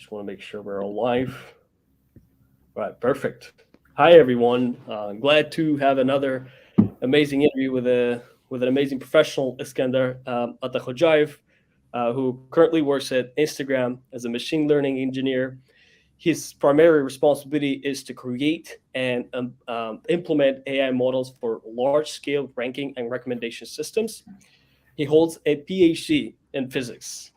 Just want to make sure we're all live. All right, perfect. Hi everyone. Glad to have another amazing interview with an amazing professional, Iskandar Atakhojaev, who currently works at Instagram as a machine learning engineer. His primary responsibility is to create and implement AI models for large-scale ranking and recommendation systems. He holds a PhD in physics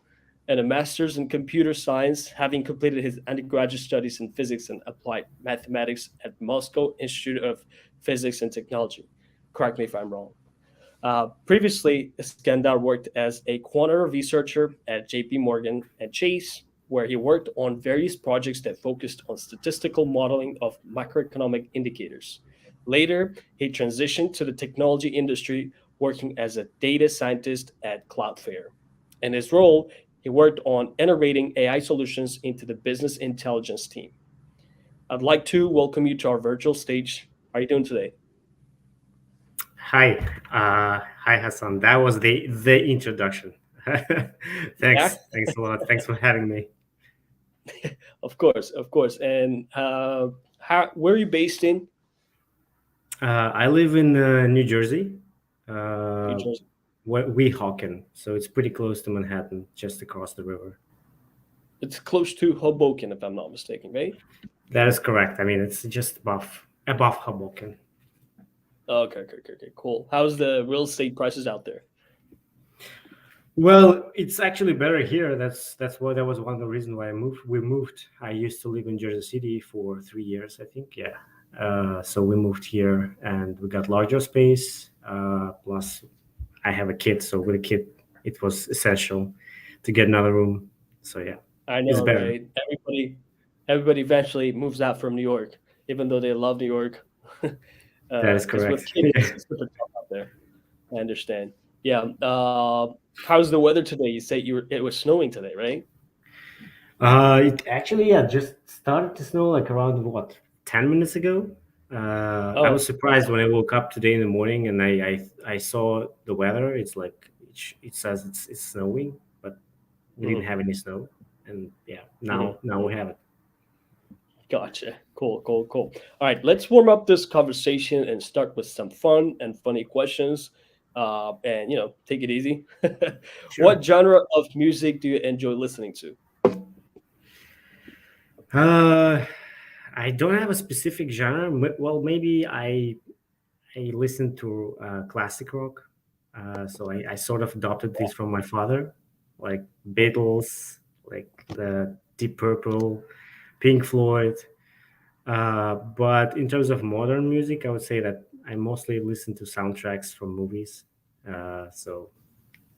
and a master's in computer science, having completed his undergraduate studies in physics and applied mathematics at Moscow Institute of Physics and Technology. Correct me if I'm wrong. Previously, Iskandar worked as a quantitative researcher at JP Morgan and Chase, where he worked on various projects that focused on statistical modeling of macroeconomic indicators. Later, he transitioned to the technology industry, working as a data scientist at Cloudflare. In his role, he worked on integrating AI solutions into the business intelligence team. I'd like to welcome you to our virtual stage. How are you doing today? Hi, hi Hassan. That was the introduction. Yeah, Thanks a lot. Thanks for having me. of course, of course. And where are you based in? I live in New Jersey, New uh, Jersey. Weehawken, so it's pretty close to Manhattan, just across the river. It's close to Hoboken, if I'm not mistaken, right? That is correct. I mean, it's just above Hoboken. Okay, cool. How's the real estate prices out there? Well, it's actually better here. That was one of the reasons why I moved. We moved. I used to live in Jersey City for 3 years, I think. Yeah. So we moved here, and we got larger space. Plus, I have a kid, so with a kid, it was essential to get another room. So yeah, I it's know, better. right? Everybody eventually moves out from New York, even though they love New York. That is Because with correct. kids, it's super tough out there. I understand. Yeah. How's the weather today? You say it was snowing today, right? It actually, yeah, just started to snow like around what 10 minutes ago. I Oh, was surprised when I woke up today in the morning and I saw the weather. It's like it says it's snowing, but we didn't mhm, have any snow. And yeah, mhm, now we mhm. have it. Gotcha. Cool. All right, let's warm up this conversation and start with some fun and funny questions. And take it easy. What Sure. genre of music do you enjoy listening to? Uh, I don't have a specific genre. Well, maybe I listen to classic rock. So I sort of adopted this from my father, like Beatles, like the Deep Purple, Pink Floyd. But in terms of modern music, I would say that I mostly listen to soundtracks from movies. So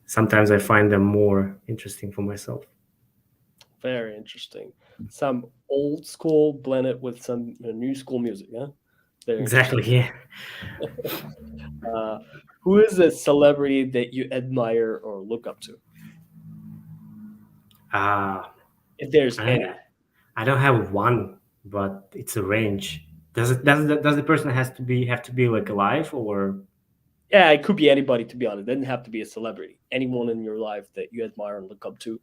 sometimes I find them more interesting for myself. Very interesting. Some old school blended with some new school music. Yeah, very Exactly. interesting. Yeah. Uh, who is a celebrity that you admire or look up to, Uh, if there's I any? I don't have one, but it's a range. Does the person have to be like alive or Yeah, it could be anybody. To be honest, it doesn't have to be a celebrity. Anyone in your life that you admire and look up to.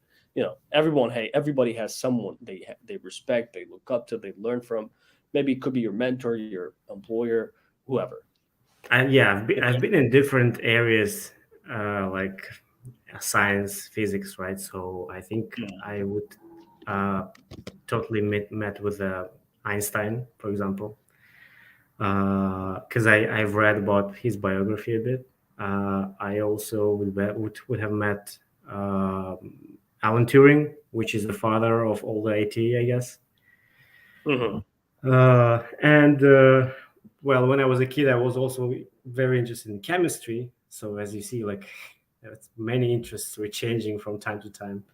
Everyone. Hey, everybody has someone they respect, they look up to, they learn from. Maybe it could be your mentor, your employer, whoever. Yeah, If I've been in different areas, like science, physics, right? So I think there's- I would uh, totally met with Einstein, for example, because I've read about his biography a bit. I also would have met Alan Turing, which is the father of all the IT, I guess. Mhm. And well, when I was a kid, I was also very interested in chemistry. So as you see, like many interests were changing from time to time.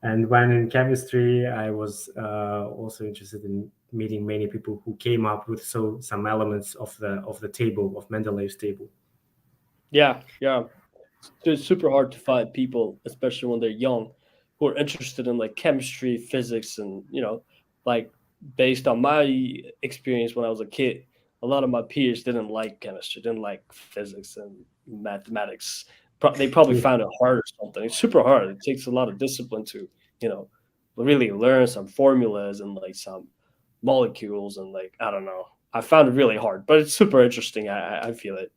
And when in chemistry, I was also interested in meeting many people who came up with some elements of the table of Mendeleev's table. Yeah. It's super hard to find people, especially when they're young, who are interested in like chemistry, physics, and like based on my experience when I was a kid, a lot of my peers didn't like chemistry, didn't like physics and mathematics. They probably Yeah. found it hard or something. It's super hard. It takes a lot of discipline to, you know, really learn some formulas and like some molecules and like I don't know. I found it really hard, but it's super interesting. I feel it.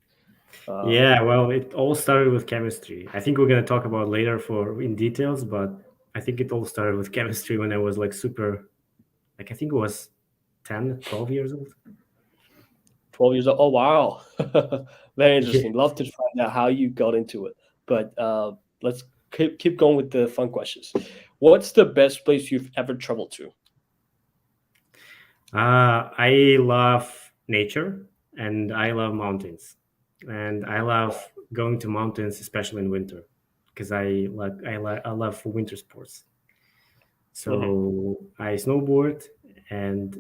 Uh, Yeah, well, it all started with chemistry. I think we're going to talk about later for in details, but I think it all started with chemistry when I was like super, like I think it was 10, 12 years old. 12 years old. Oh wow, very Yeah. interesting. Love to find out how you got into it. But let's keep going with the fun questions. What's the best place you've ever traveled to? I love nature and I love mountains. And I love going to mountains, especially in winter, because I love winter sports. Mhm. So I snowboard, and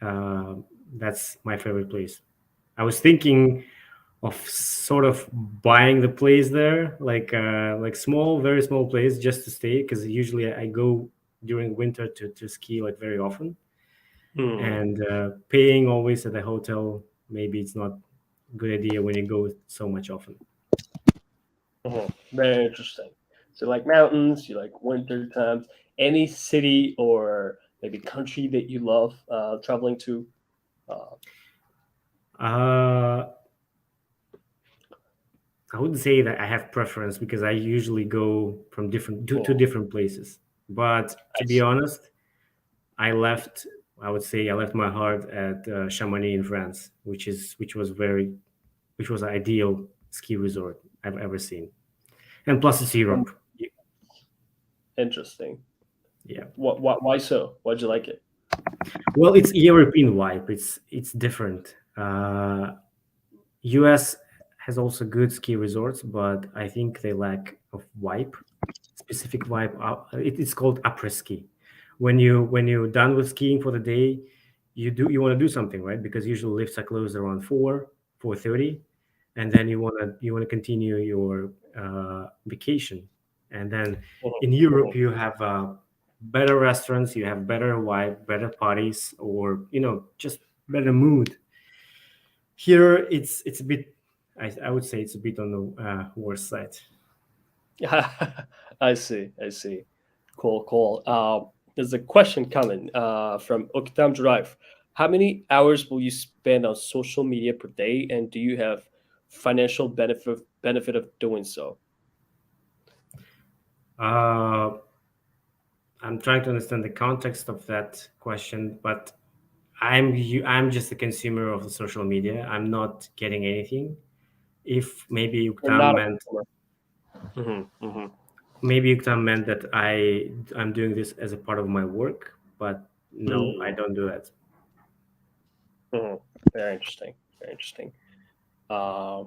uh, that's my favorite place. I was thinking of sort of buying the place there, like small, very small place, just to stay, because usually I go during winter to ski like very often, Hmm. and paying always at the hotel. Maybe it's not a good idea when you go so much often. Very interesting. So like mountains, you like winter times. Any city or maybe country that you love traveling to? Uh, Uh, I wouldn't say that I have preference because I usually go from to oh, different places. But I to be see. honest, I left. I would say I left my heart at Chamonix in France, which was an ideal ski resort I've ever seen. And plus, it's Um, Europe. Interesting. Yeah. Why so? Why'd you like it? Well, it's European vibe. It's different. US has also good ski resorts, but I think they lack of vibe, specific vibe. It's called après ski. When you're done with skiing for the day, you want to do something, right? Because usually lifts are closed around 4:30, and then you want to continue your vacation. And then Mhm, in Europe, mhm. you have better restaurants, you have better vibe, better parties, or just better mood. Here, it's a bit. I would say it's a bit on the worse side. I see. I see. Cool. Cool. There's a question coming from Oktam Drive. How many hours will you spend on social media per day, and do you have financial benefit of doing so? Uh, I'm trying to understand the context of that question, but I'm just a consumer of the social media. I'm not getting anything. If You're not a customer. Maybe Uktam meant that I'm doing this as a part of my work, but no, I Mm, don't do that. mhm. Very interesting. Very interesting. Uh,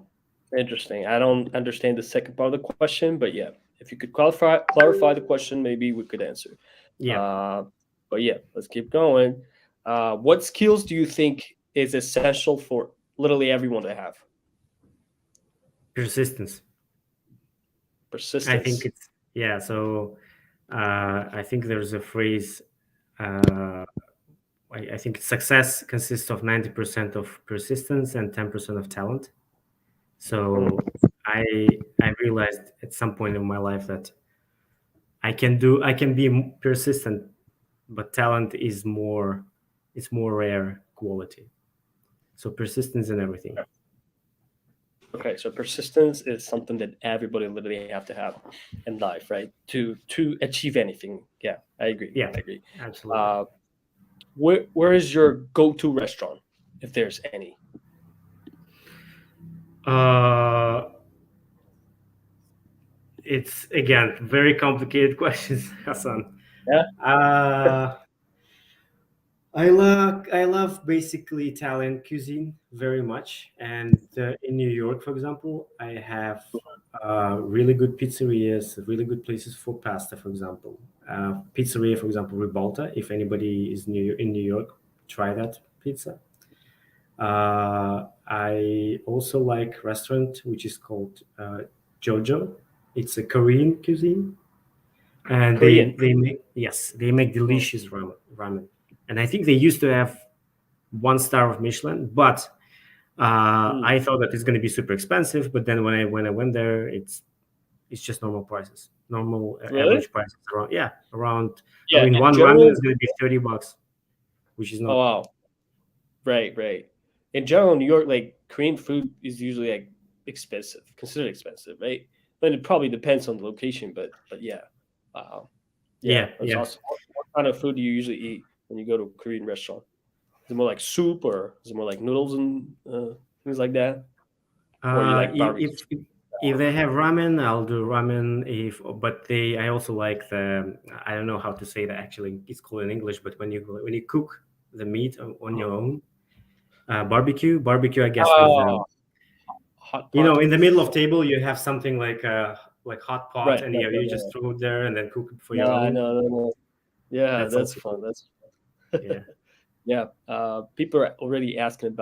Interesting. I don't understand the second part of the question, but yeah, if you could clarify the question, maybe we could answer. Yeah, Uh, but yeah, let's keep going. What skills do you think is essential for literally everyone to have? persistence. I think Persistence. it's yeah. So I think there's a phrase. Uh, I think success consists of 90% of persistence and 10% of talent. So I realized at some point in my life that I can be persistent, but talent is more it's more rare quality. So persistence in everything. Okay, so persistence is something that everybody literally have to have in life, right? To achieve anything. Yeah, I agree. Yeah, I agree. absolutely. Uh, where is your go-to restaurant, if there's any? Uh, it's again very complicated questions, Hassan. Yeah. Uh, I love basically Italian cuisine very much, and in New York, for example, I have really good pizzerias, really good places for pasta, for example. Pizzeria, for example, Ribalta. If anybody is in New York, try that pizza. I also like restaurant which is called Jojo. It's a Korean cuisine, and Korean. they make yes they make Mm, delicious ramen. And I think they used to have 1 star of Michelin, but mm, I thought that it's going to be super expensive. But then when I went there, It's just normal prices, normal Really? average prices around. Yeah, around. I Yeah, mean, in one ramen general. is going to be $30, which is Oh not. wow. Right. In general, in New York, like Korean food is usually like expensive, considered expensive, right? But it probably depends on the location, but yeah. Um, yeah, Yeah, that's yeah. awesome. What kind of food do you usually eat when you go to a Korean restaurant? Is it more like soup or is it more like noodles and things like that? Or you like barbecue? If they have ramen, I'll do ramen. But I also like the, I don't know how to say that actually. It's called in English, but when you cook the meat on your own, barbecue, I guess with Oh, hot in pot. the middle of table you have something like hot pot, Right, and right, you right, just right. throw it there and then cook it for your Yeah, own. no. Yeah, That's that's also fun. cool. That's Yeah. yeah. People are already asking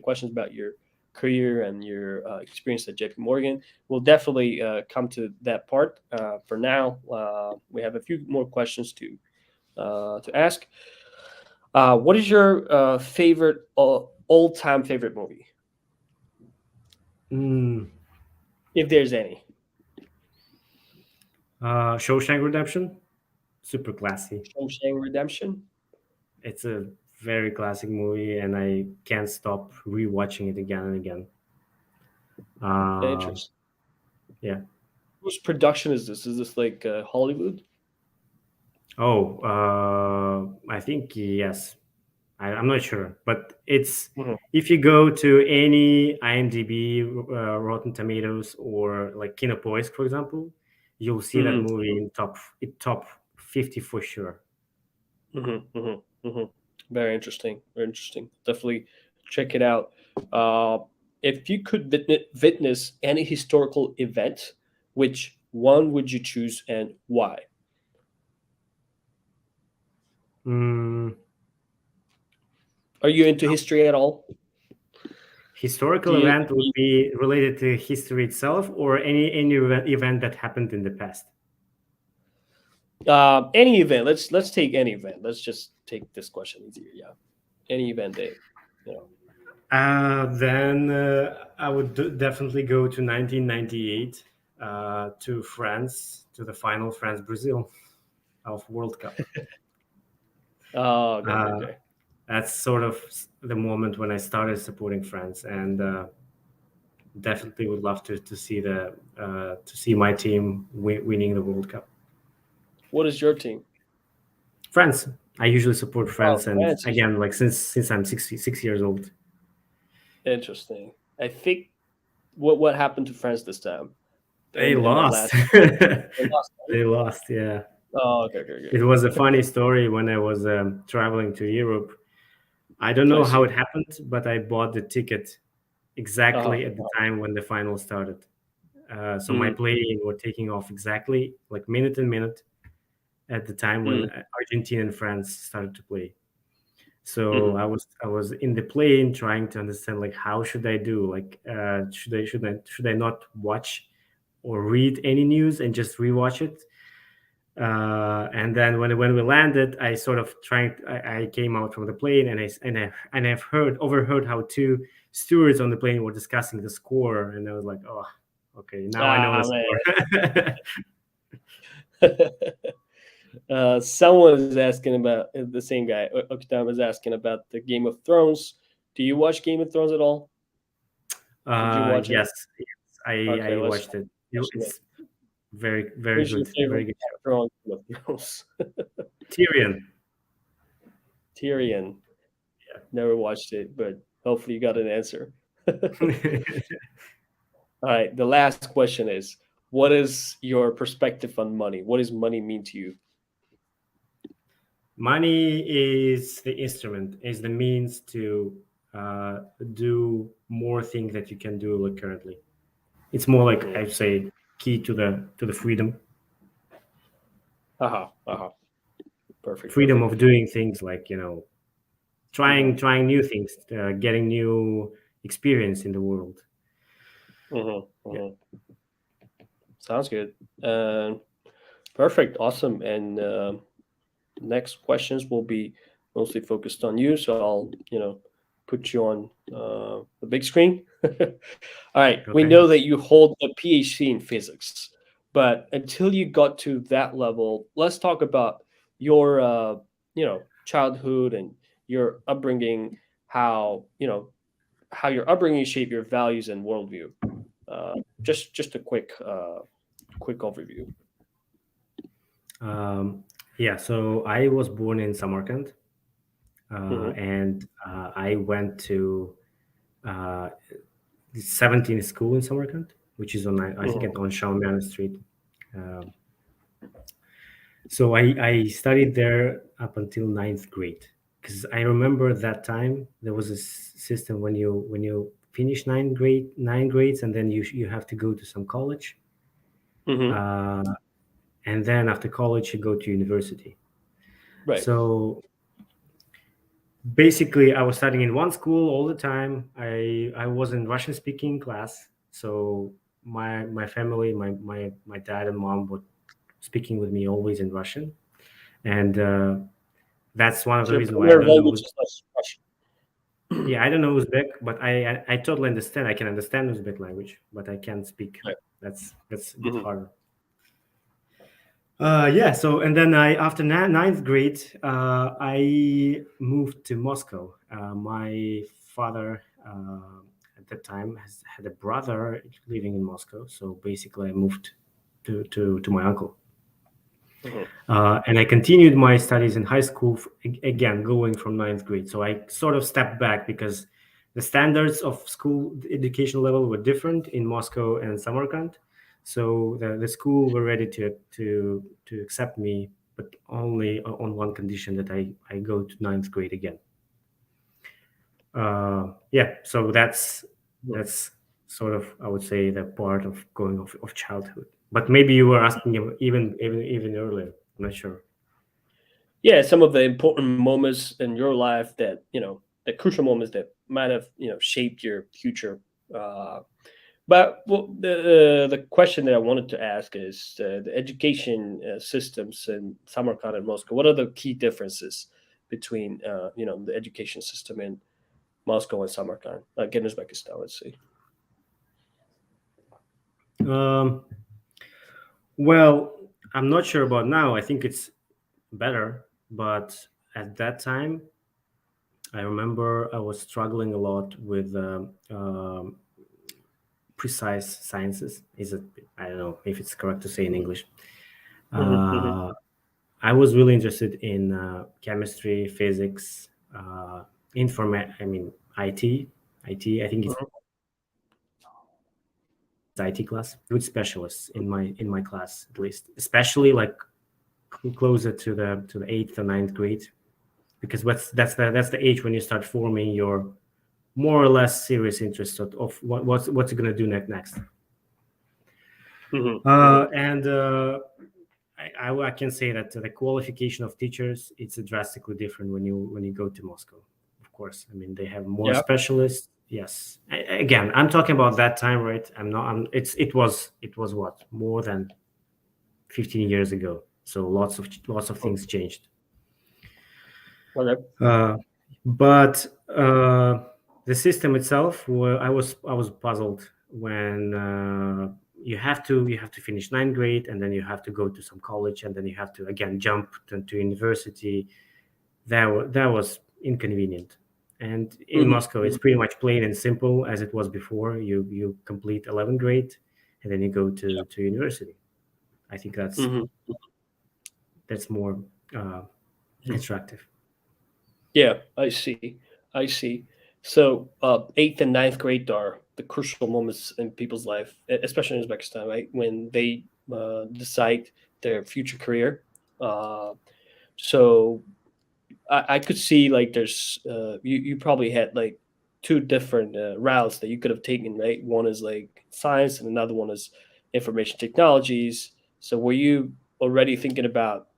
questions about your career and your experience at JP Morgan. We'll definitely come to that part. For now, we have a few more questions to ask. What is your favorite all-time favorite movie, Mm, if there's any? Shawshank Redemption, super classy. Shawshank Redemption. It's a very classic movie, and I can't stop rewatching it again and again. Uh, Interesting. yeah. Whose production is this? Is this like Hollywood? Oh, I think yes. I'm not sure, but it's Mhm. if you go to any IMDb, Rotten Tomatoes, or like Kinopoisk, for example, you'll see that Mhm. movie in top 50 for sure. Very interesting. Very interesting. Definitely check it out. Uh, if you could witness any historical event, which one would you choose and why? Mm, Are you into history at all? Do Historical you, event would be related to history itself, or any event that happened in the past. any event? Let's take any event. Let's just take this question easier. Yeah, any event that you know. Then I would definitely go to 1998, to France, to the final France Brazil of World Cup. Oh, Uh, okay. that's sort of the moment when I started supporting France, and definitely would love to see my team winning the World Cup. What is your team? France. I usually support Oh, France, and France is again, like since I'm 6 years old. interesting. I think what happened to France this time They in that lost. last. They lost, right? They lost. Yeah. Oh, okay. It was a funny story when I was traveling to Europe. I don't I know how see. it happened, but I bought the ticket Uh-huh. exactly at the time when the final started. So my Mm, plane were taking off exactly like minute and minute at the time when mm, Argentina and France started to play. So mhm. I was in the plane trying to understand like how should I do, like should I not watch or read any news and just rewatch it. And then when we landed, I sort of I came out from the plane, and I've overheard how two stewards on the plane were discussing the score, and I was like, oh, okay, now I know the Ah, score. man. Someone is asking about the same guy. Oktam is asking about the Game of Thrones. Do you watch Game of Thrones at all? Did you watch it? Yes, yes, I Okay, let's watched it. question it. It's very very Who's your good, favorite very good show. actor on Game of Thrones? Tyrion. Tyrion. Never watched it, but hopefully you got an answer. All right. The last question is: what is your perspective on money? What does money mean to you? Money is the instrument, is the means to uh, do more things that you can do like currently. It's more like Mm-hmm. I say key to the freedom, Uh-huh. Perfect. freedom Perfect. of doing things like Mm-hmm. trying new things, getting new experience in the world. Mm-hmm. Yeah. Mm-hmm. Sounds good. Perfect. Awesome. And next questions will be mostly focused on you. So I'll, put you on the big screen. All right. We Okay. know that you hold a PhD in physics. But until you got to that level, let's talk about your childhood and your upbringing, how how your upbringing shaped your values and worldview. Just a quick overview. Yeah, so I was born in Samarkand, Hmm. and I went to uh, the 17th school in Samarkand, which is on, I think, Hmm. on Shaumian Street. Um, so I studied there up until ninth grade, because I remember that time there was a system when you finish nine grades, and then you have to go to some college, Hmm. uh, and then after college you go to university. Right. So basically, I was studying in one school all the time. I was in Russian speaking class, so my family, my dad and mom would speaking with me always in Russian, and that's one of So the your reasons why I primary don't know. language is less Russian. Yeah, I don't know Uzbek, but I totally understand. I can understand Uzbek language, but I can't speak. Right. That's a bit Hmm. harder. Yeah. So and then I after ninth grade, I moved to Moscow. My father at that time has had a brother living in Moscow, so basically I moved to my uncle. Hmm. And I continued my studies in high school, again, going from ninth grade. So I sort of stepped back because the standards of school education level were different in Moscow and Samarkand. So the school were ready to accept me, but only on one condition, that I go to ninth grade again. Yeah, so that's sort of, I would say, the part of going of childhood. But maybe you were asking even earlier. I'm not sure. Yeah, some of the important moments in your life that the crucial moments that might have shaped your future. Uh, but well, the question that I wanted to ask is the education systems in Samarkand and Moscow. What are the key differences between the education system in Moscow and Samarkand, like in Uzbekistan? Let's see. Um, well, I'm not sure about now. I think it's better, but at that time, I remember I was struggling a lot with precise sciences. Is it? I don't know if it's correct to say in English. Hmm. Hmm. Uh, I was really interested in chemistry, physics, I mean, IT. IT. I think it's IT class with specialists in my class, at least, especially like closer to the eighth or ninth grade, because that's the age when you start forming your more or less serious interest of what's it going to do next. Hmm. Hmm. And I can say that the qualification of teachers, it's drastically different when you go to Moscow. Of course, I mean, they have more Yeah. specialists. Yes. Again, I'm talking about that time, right? I'm not. It was what, more than 15 years ago. So lots of things changed. Okay. Uh, but the system itself, I was puzzled when you have to finish ninth grade, and then you have to go to some college, and then you have to again jump to university. That was inconvenient. And in Hmm. Moscow, it's pretty much plain and simple as it was before. You complete 11th grade, and then you go to university. I think Hmm. that's more uh, Hmm. attractive. Yeah, I see. I see. So, eighth and ninth grade are the crucial moments in people's life, especially in Uzbekistan, right? When they decide their future career. Uh, so, I could see like there's you probably had like two different routes that you could have taken, right? One is like science, and another one is information technologies. So, were you already thinking about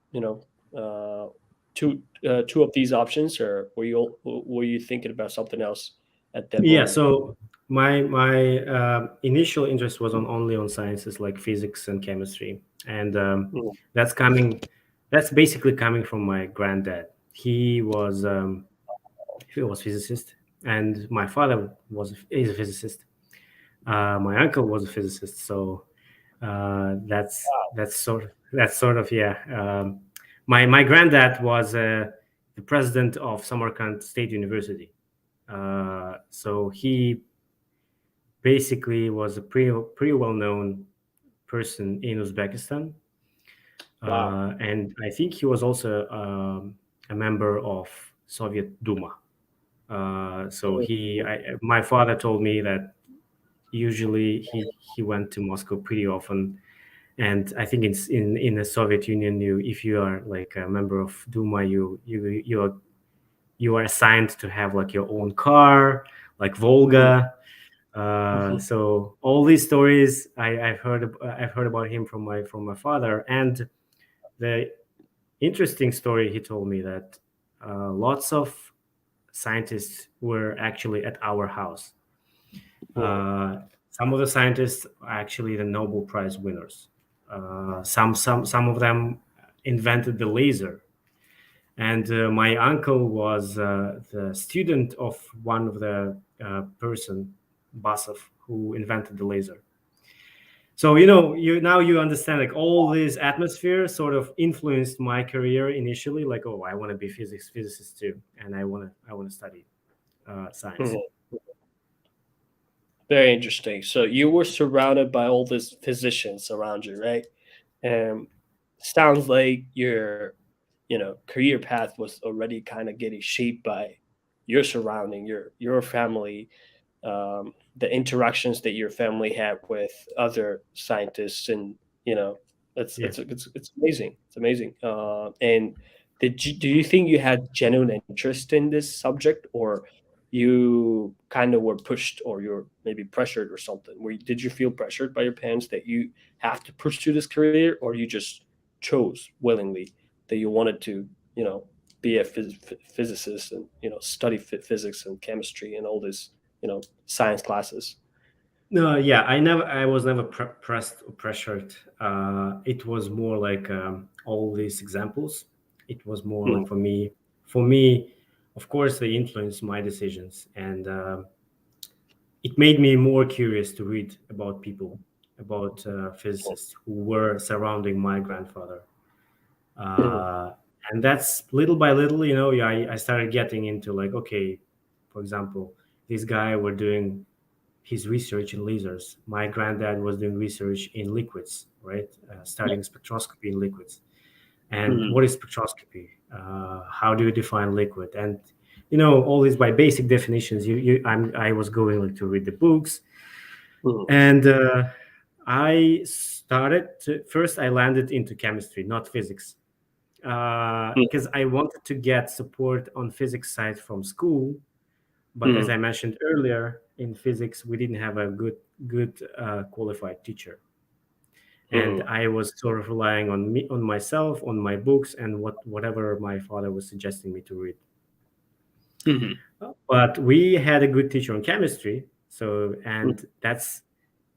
two of these options, or were you thinking about something else at that Yeah, moment? so my initial interest was on only on sciences like physics and chemistry, and Mhm. that's coming. That's basically coming from my granddad. He was physicist, and my father is a physicist. My uncle was a physicist, so That's sort of yeah. My granddad was the president of Samarkand State University, so he basically was a pretty well known person in Uzbekistan, Wow. and I think he was also a member of Soviet Duma. So my father told me that usually he went to Moscow pretty often, and I think in the Soviet Union, if you are like a member of Duma, you are assigned to have like your own car, like Volga. Mhm. So all these stories I've heard about him from my father, and the interesting story he told me that lots of scientists were actually at our house. Mhm. Some of the scientists are actually the Nobel Prize winners. Some of them invented the laser, and my uncle was the student of one of the person, Basov, who invented the laser. So you understand, like, all this atmosphere sort of influenced my career initially. Like, oh, I want to be physicist too, and I want to study science. Mhm. Very interesting. So you were surrounded by all these physicians around you, right? And sounds like your, career path was already kind of getting shaped by your surrounding, your family, the interactions that your family had with other scientists, and you know, Yeah. it's amazing. It's amazing. And do you think you had genuine interest in this subject, or you kind of were pushed, or you're maybe pressured or something? Did you feel pressured by your parents that you have to pursue this career, or you just chose willingly that you wanted to, you know, be a physicist and study physics and chemistry and all this, science classes? No, yeah, I was never pressed or pressured. It was more like all these examples. It was more Mm, like for me, of course, they influenced my decisions, and it made me more curious to read about people, about physicists who were surrounding my grandfather. mm, Uh, and that's little by little, yeah, I started getting into, like, okay, for example, this guy were doing his research in lasers. My granddad was doing research in liquids, right? Studying spectroscopy in liquids. And mm, what is spectroscopy? How do you define liquid? And all these by basic definitions. I was going, like, to read the books, mm, and I first. I landed into chemistry, not physics, mm, because I wanted to get support on physics side from school. But as mm, I mentioned earlier, in physics, we didn't have a good qualified teacher, and mm, I was sort of relying on myself, on my books, and whatever my father was suggesting me to read. mm, But we had a good teacher on chemistry, mm, and that's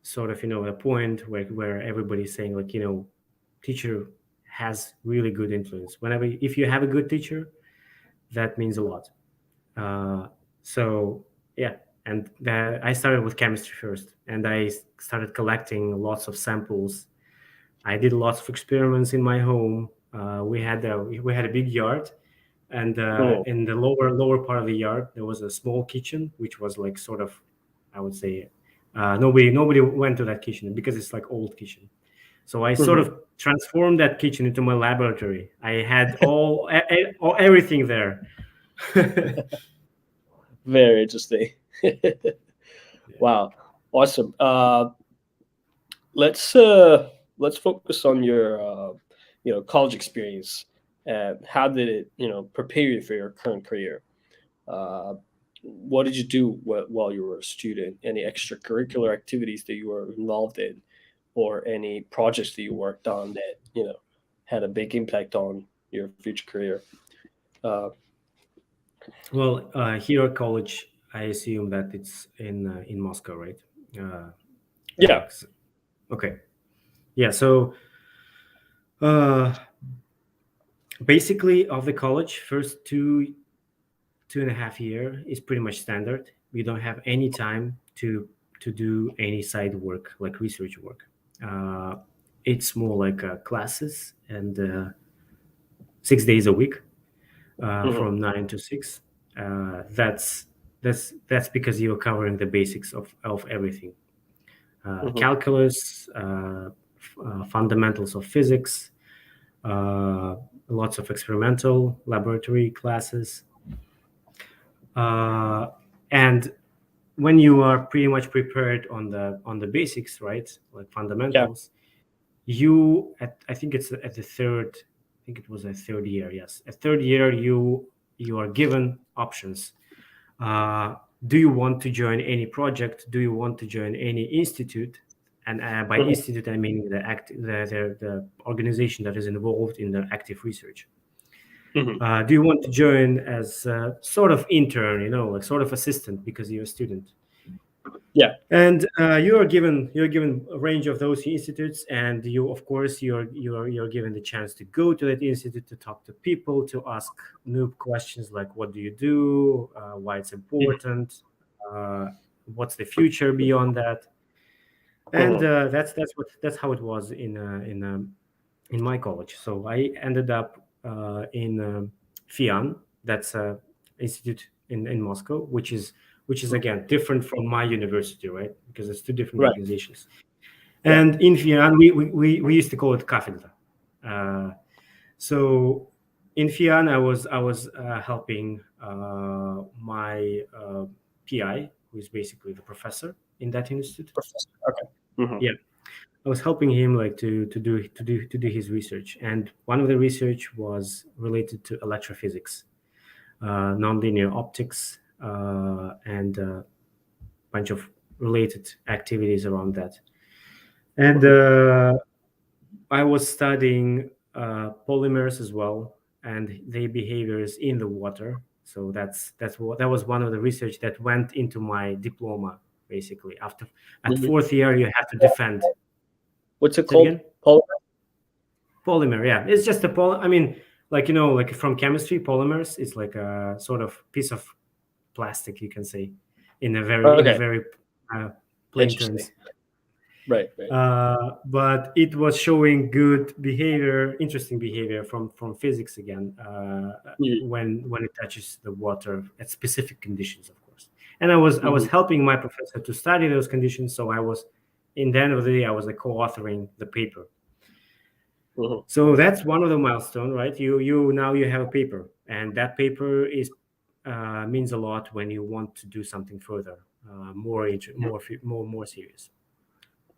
sort of a point where everybody's saying, like, teacher has really good influence. Whenever if you have a good teacher, that means a lot. Uh, so yeah, and I started with chemistry first, and I started collecting lots of samples. I did lots of experiments in my home. We had a big yard, and mm, in the lower part of the yard there was a small kitchen, which was like sort of, I would say, nobody went to that kitchen because it's like old kitchen. So I sort mm. of transformed that kitchen into my laboratory. I had everything there. Very interesting. Wow, awesome. Let's uh, let's focus on your college experience. How did it prepare you for your current career? Uh, what did you do while you were a student? Any extracurricular activities that you were involved in, or any projects that you worked on that had a big impact on your future career? Uh, Well, here at college, I assume that it's in Moscow, right? Uh, yeah. 'Cause- okay, yeah. So uh, basically, of the college, first 2.5 year is pretty much standard. We don't have any time to do any side work, like research work. It's more like classes and 6 days a week from 9 to 6. That's because you're covering the basics of everything: calculus, fundamentals of physics, uh, lots of experimental laboratory classes, and when you are pretty much prepared on the basics, right, like Yeah. fundamentals, I think it's at the third, I think it was a third year, yes, a third year, you are given options. Do you want to join any project? Do you want to join any institute? And by institute, I mean the organization that is involved in the active research. Do you want to join as a sort of intern, like sort of assistant because you're a student? Yeah. And you're given a range of those institutes, and you, of course, you're given the chance to go to that institute, to talk to people, to ask noob questions like, what do you do, why it's important, uh, what's the future beyond that. And that's how it was in my college. So I ended up in FIAN, that's a institute in Moscow, which is again different from my university, right? Because it's two different Right. organizations. Yeah. And in FIAN, we used to call it cafedra. So in FIAN, I was helping my PI, who is basically the professor in that institute. Professor. Okay. Yeah, I was helping him like to do his research, and one of the research was related to electrophysics, nonlinear optics, and a bunch of related activities around that. And I was studying polymers as well and their behaviors in the water. So that was one of the research that went into my diploma. Basically, after at Mhm. fourth year, you have to defend. What's it Say it called? again. Paul? Polymer, yeah, it's just a I mean, like like from chemistry, polymers is like a sort of piece of plastic, you can say, in a Okay. very uh, plain Interesting. terms. Right. Right. But it was showing good behavior, interesting behavior from physics again, when it touches the water at specific conditions, of course. And I was helping my professor to study those conditions, so I was, in the end of the day, I was like co-authoring the paper. So that's one of the milestone, right? You now you have a paper, and that paper is means a lot when you want to do something further, more serious.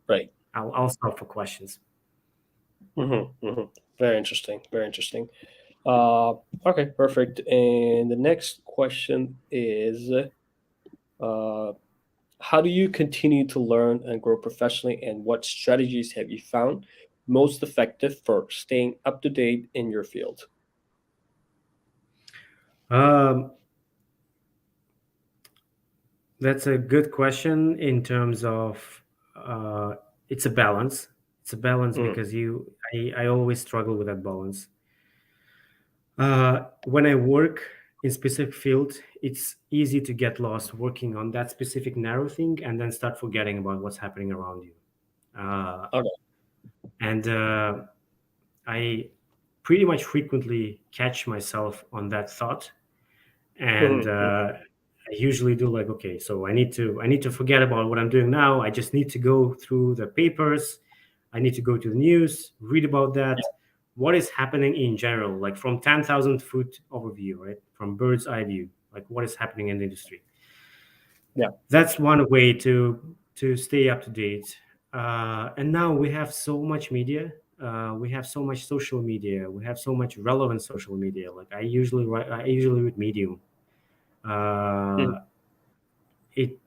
Right. I'll stop for questions. Very interesting. Very interesting. Okay, perfect. And the next question is, how do you continue to learn and grow professionally, and what strategies have you found most effective for staying up to date in your field? Um, that's a good question in terms of it's a balance. It's a balance because I always struggle with that balance. When I work in specific field, it's easy to get lost working on that specific narrow thing and then start forgetting about what's happening around you. Uh, Okay. and I pretty much frequently catch myself on that thought, and I usually do like, okay, so I need to forget about what I'm doing now. I just need to go through the papers. I need to go to the news, read about that. What is happening in general, like from 10,000-foot overview, right? From bird's eye view, like what is happening in the industry. Yeah. That's one way to stay up to date. And now we have so much media. We have so much social media. We have so much relevant social media. Like I usually read Medium. Mhm. Uh, it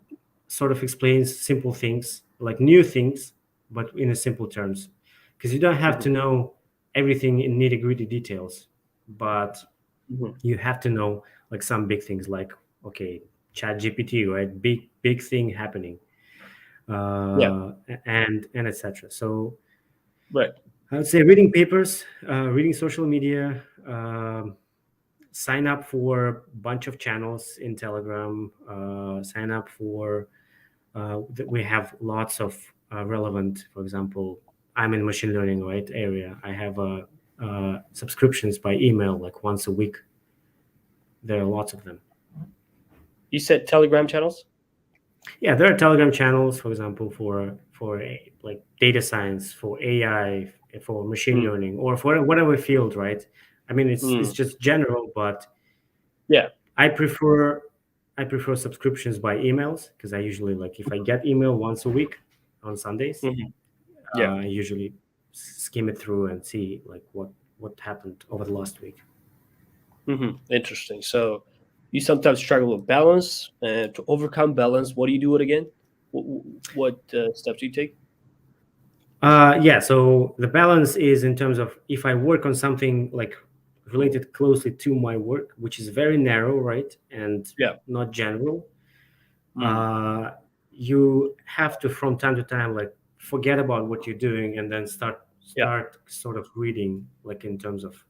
sort of explains simple things, like new things, but in a simple terms, because you don't have Mhm. to know everything in nitty gritty details, but Mhm. you have to know like some big things, like, okay, Chat GPT, right? Big thing happening, Yeah. and etc. So Right. I would say reading papers, reading social media, sign up for a bunch of channels in Telegram, sign up for we have lots of relevant, for example, I'm in machine learning, right, area. I have subscriptions by email, like once a week. There are lots of them. You said Telegram channels? Yeah, there are Telegram channels, for example, for like data science, for AI, for machine Mm, learning, or for whatever field, right? I mean, it's mm. just general, but Yeah. I prefer I prefer subscriptions by emails because I usually, like, if I get email once a week on Sundays, Mhm. Yeah. I usually skim it through and see like what happened over the last week. Interesting. So you sometimes struggle with balance, and to overcome balance, what do you do it again? What steps do you take? Yeah, so the balance is in terms of if I work on something like related closely to my work, which is very narrow, right, and Yeah. not general, Mm. uh, you have to from time to time like forget about what you're doing and then Yeah. start sort of reading, like in terms of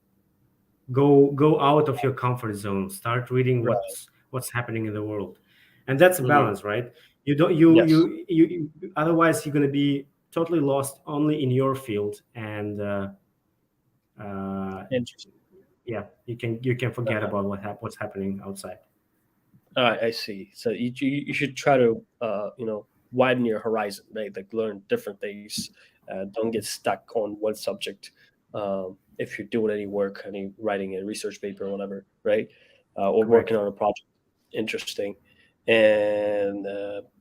go out of your comfort zone, start reading Right. what's happening in the world, and that's a Hmm. balance, right? You don't Yes. otherwise you're going to be totally lost only in your field, and uh, Interesting. yeah, you can forget Uh, about what's happening outside. I see. So you should try to widen your horizon, right? Like learn different things. Don't get stuck on one subject. If you're doing any work, any writing a research paper or whatever, right? Or working Correct. on a project, interesting. And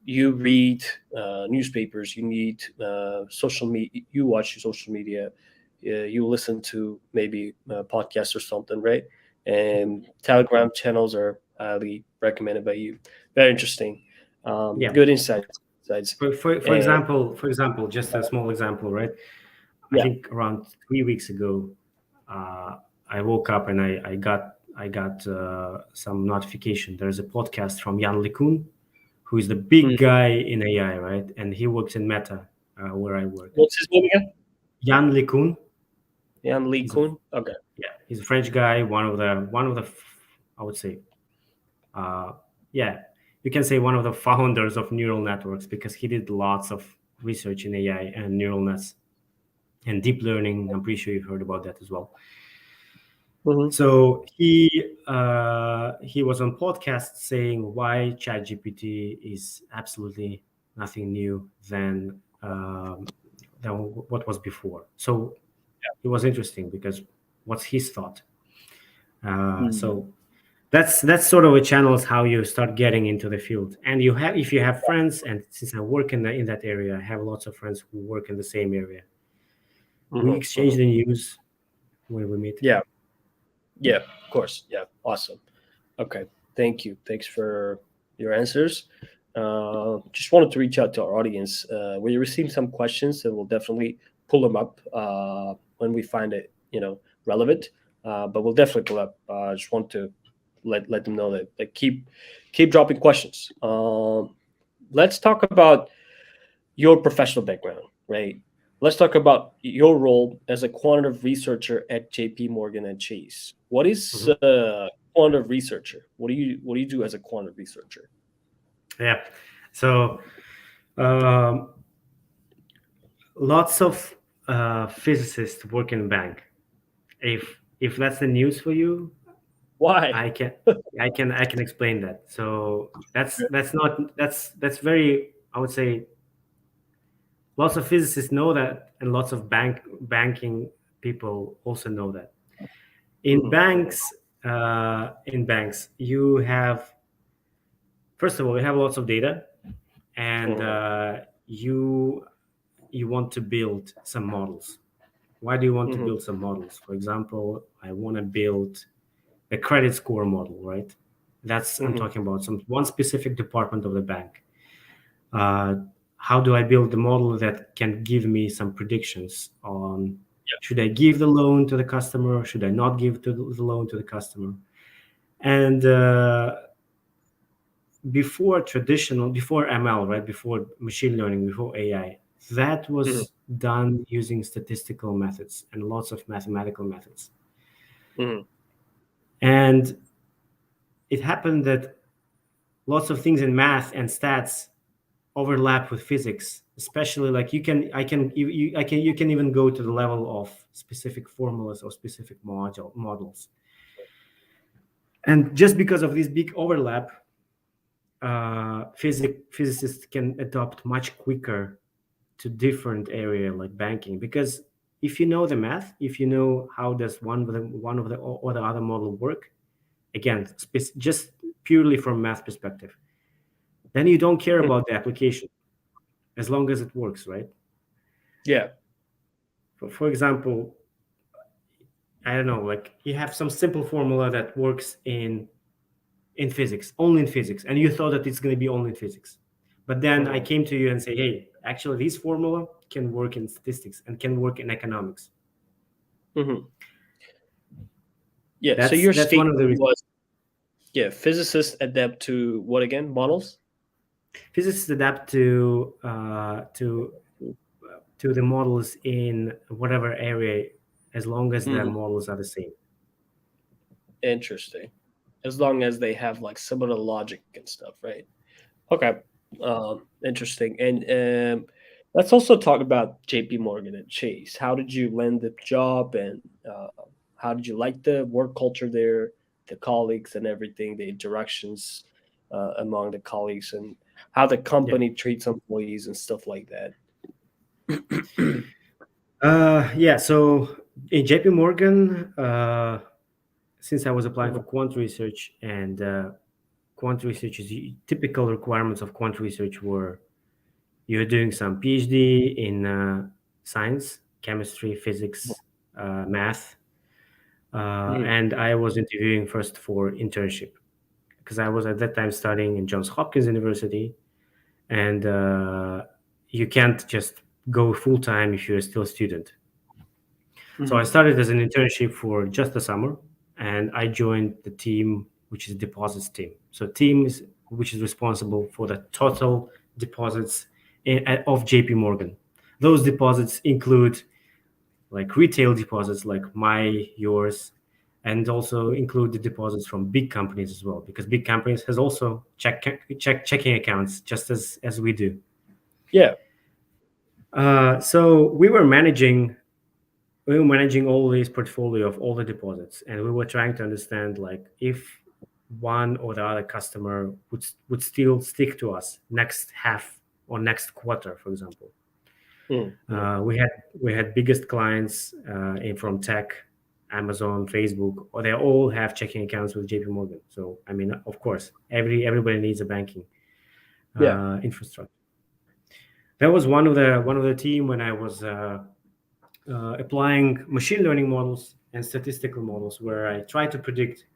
you read newspapers. You need social media. You watch social media. You listen to maybe podcasts or something, right? And Telegram channels are highly recommended by you. Very interesting. Yeah. Good insights. Insights. And For example, just a small example, right? I yeah. think around 3 weeks ago, uh, I woke up and I got some notification. There's a podcast from Jan LeCun, who is the big Mm. guy in AI, right? And he works in Meta, where I work. What's his name again? Jan LeCun, Jan Lee he's a Kun. Okay. yeah, he's a French guy. One of the I would say, uh, yeah, you can say one of the founders of neural networks because he did lots of research in AI and neural nets and deep learning. I'm pretty sure you've heard about that as well. Hmm. So he was on podcast saying why ChatGPT is absolutely nothing new than what was before. So it was interesting because what's his thought? Mm. So that's sort of a channel is how you start getting into the field. And you have if you have friends, and since I work in that area, I have lots of friends who work in the same area. We Hmm. exchange Hmm. the news when we meet. Yeah. Yeah. Of course. Yeah. Awesome. Okay. Thank you. Thanks for your answers. Just wanted to reach out to our audience. We received some questions, and we'll definitely pull them up when we find it, relevant. But we'll definitely pull up. I just want to let them know that keep dropping questions. Let's talk about your professional background, right? Let's talk about your role as a quantitative researcher at J.P. Morgan and Chase. What is Mhm. a quantitative researcher? What do you do as a quantitative researcher? Yeah. So um, lots of physicists work in bank. If that's the news for you, Why? I can I can explain that. So that's not that's very, I would say, lots of physicists know that, and lots of banking people also know that. In Mhm, mhm, banks, you have, first of all, you have lots of data, and mhm, you want to build some models. Why do you want to mhm, build some models? For example, I want to build a credit score model, right? I'm mhm. talking about one specific department of the bank. Uh, how do I build the model that can give me some predictions on should I give the loan to the customer, or should I not give the loan to the customer? And before ML, right? Before machine learning, before AI, that Mhm, was done using statistical methods and lots of mathematical methods. mhm, And it happened that lots of things in math and stats overlap with physics, especially like you can even go to the level of specific formulas or specific models. And just because of this big overlap, physicists can adopt much quicker to different area like banking, because if you know the math, if you know how does one of the or the other model work, again, just purely from math perspective, then you don't care about the application as long as it works, right? Yeah. For example, I don't know, like you have some simple formula that works in physics, only in physics, and you thought that it's going to be only in physics. But then I came to you and say, hey, actually this formula can work in statistics and can work in economics. Yeah. So your That's one of the statement was, yeah, physicists adapt to what again? Models? physicists adapt to the models in whatever area, as long as the models are the same. Interesting. As long as they have like similar logic and stuff, right? Okay. Interesting. And let's also talk about JP Morgan and Chase. How did you land the job, and how did you like the work culture there, the colleagues and everything, the interactions among the colleagues, and how the company treats employees and stuff like that? Yeah. So in JP Morgan, since I was applying for quant research, and quant research is typical requirements of quant research were you're doing some PhD in science, chemistry, physics, math, and I was interviewing first for internship because I was at that time studying in Johns Hopkins University, and you can't just go full time if you're still a student. So I started as an internship for just the summer, and I joined the team, which is deposits team. So team is which is responsible for the total deposits of JP Morgan. Those deposits include like retail deposits like my, yours, and also include the deposits from big companies as well, because big companies has also checking accounts just as we do. Yeah. So we were managing all this portfolio of all the deposits, and we were trying to understand like if one or the other customer would still stick to us next half or next quarter, for example. We had biggest clients from tech, Amazon, Facebook, or they all have checking accounts with JP Morgan. So I mean, of course, everybody needs a banking infrastructure. That was one of the team when I was applying machine learning models and statistical models, where I try to predict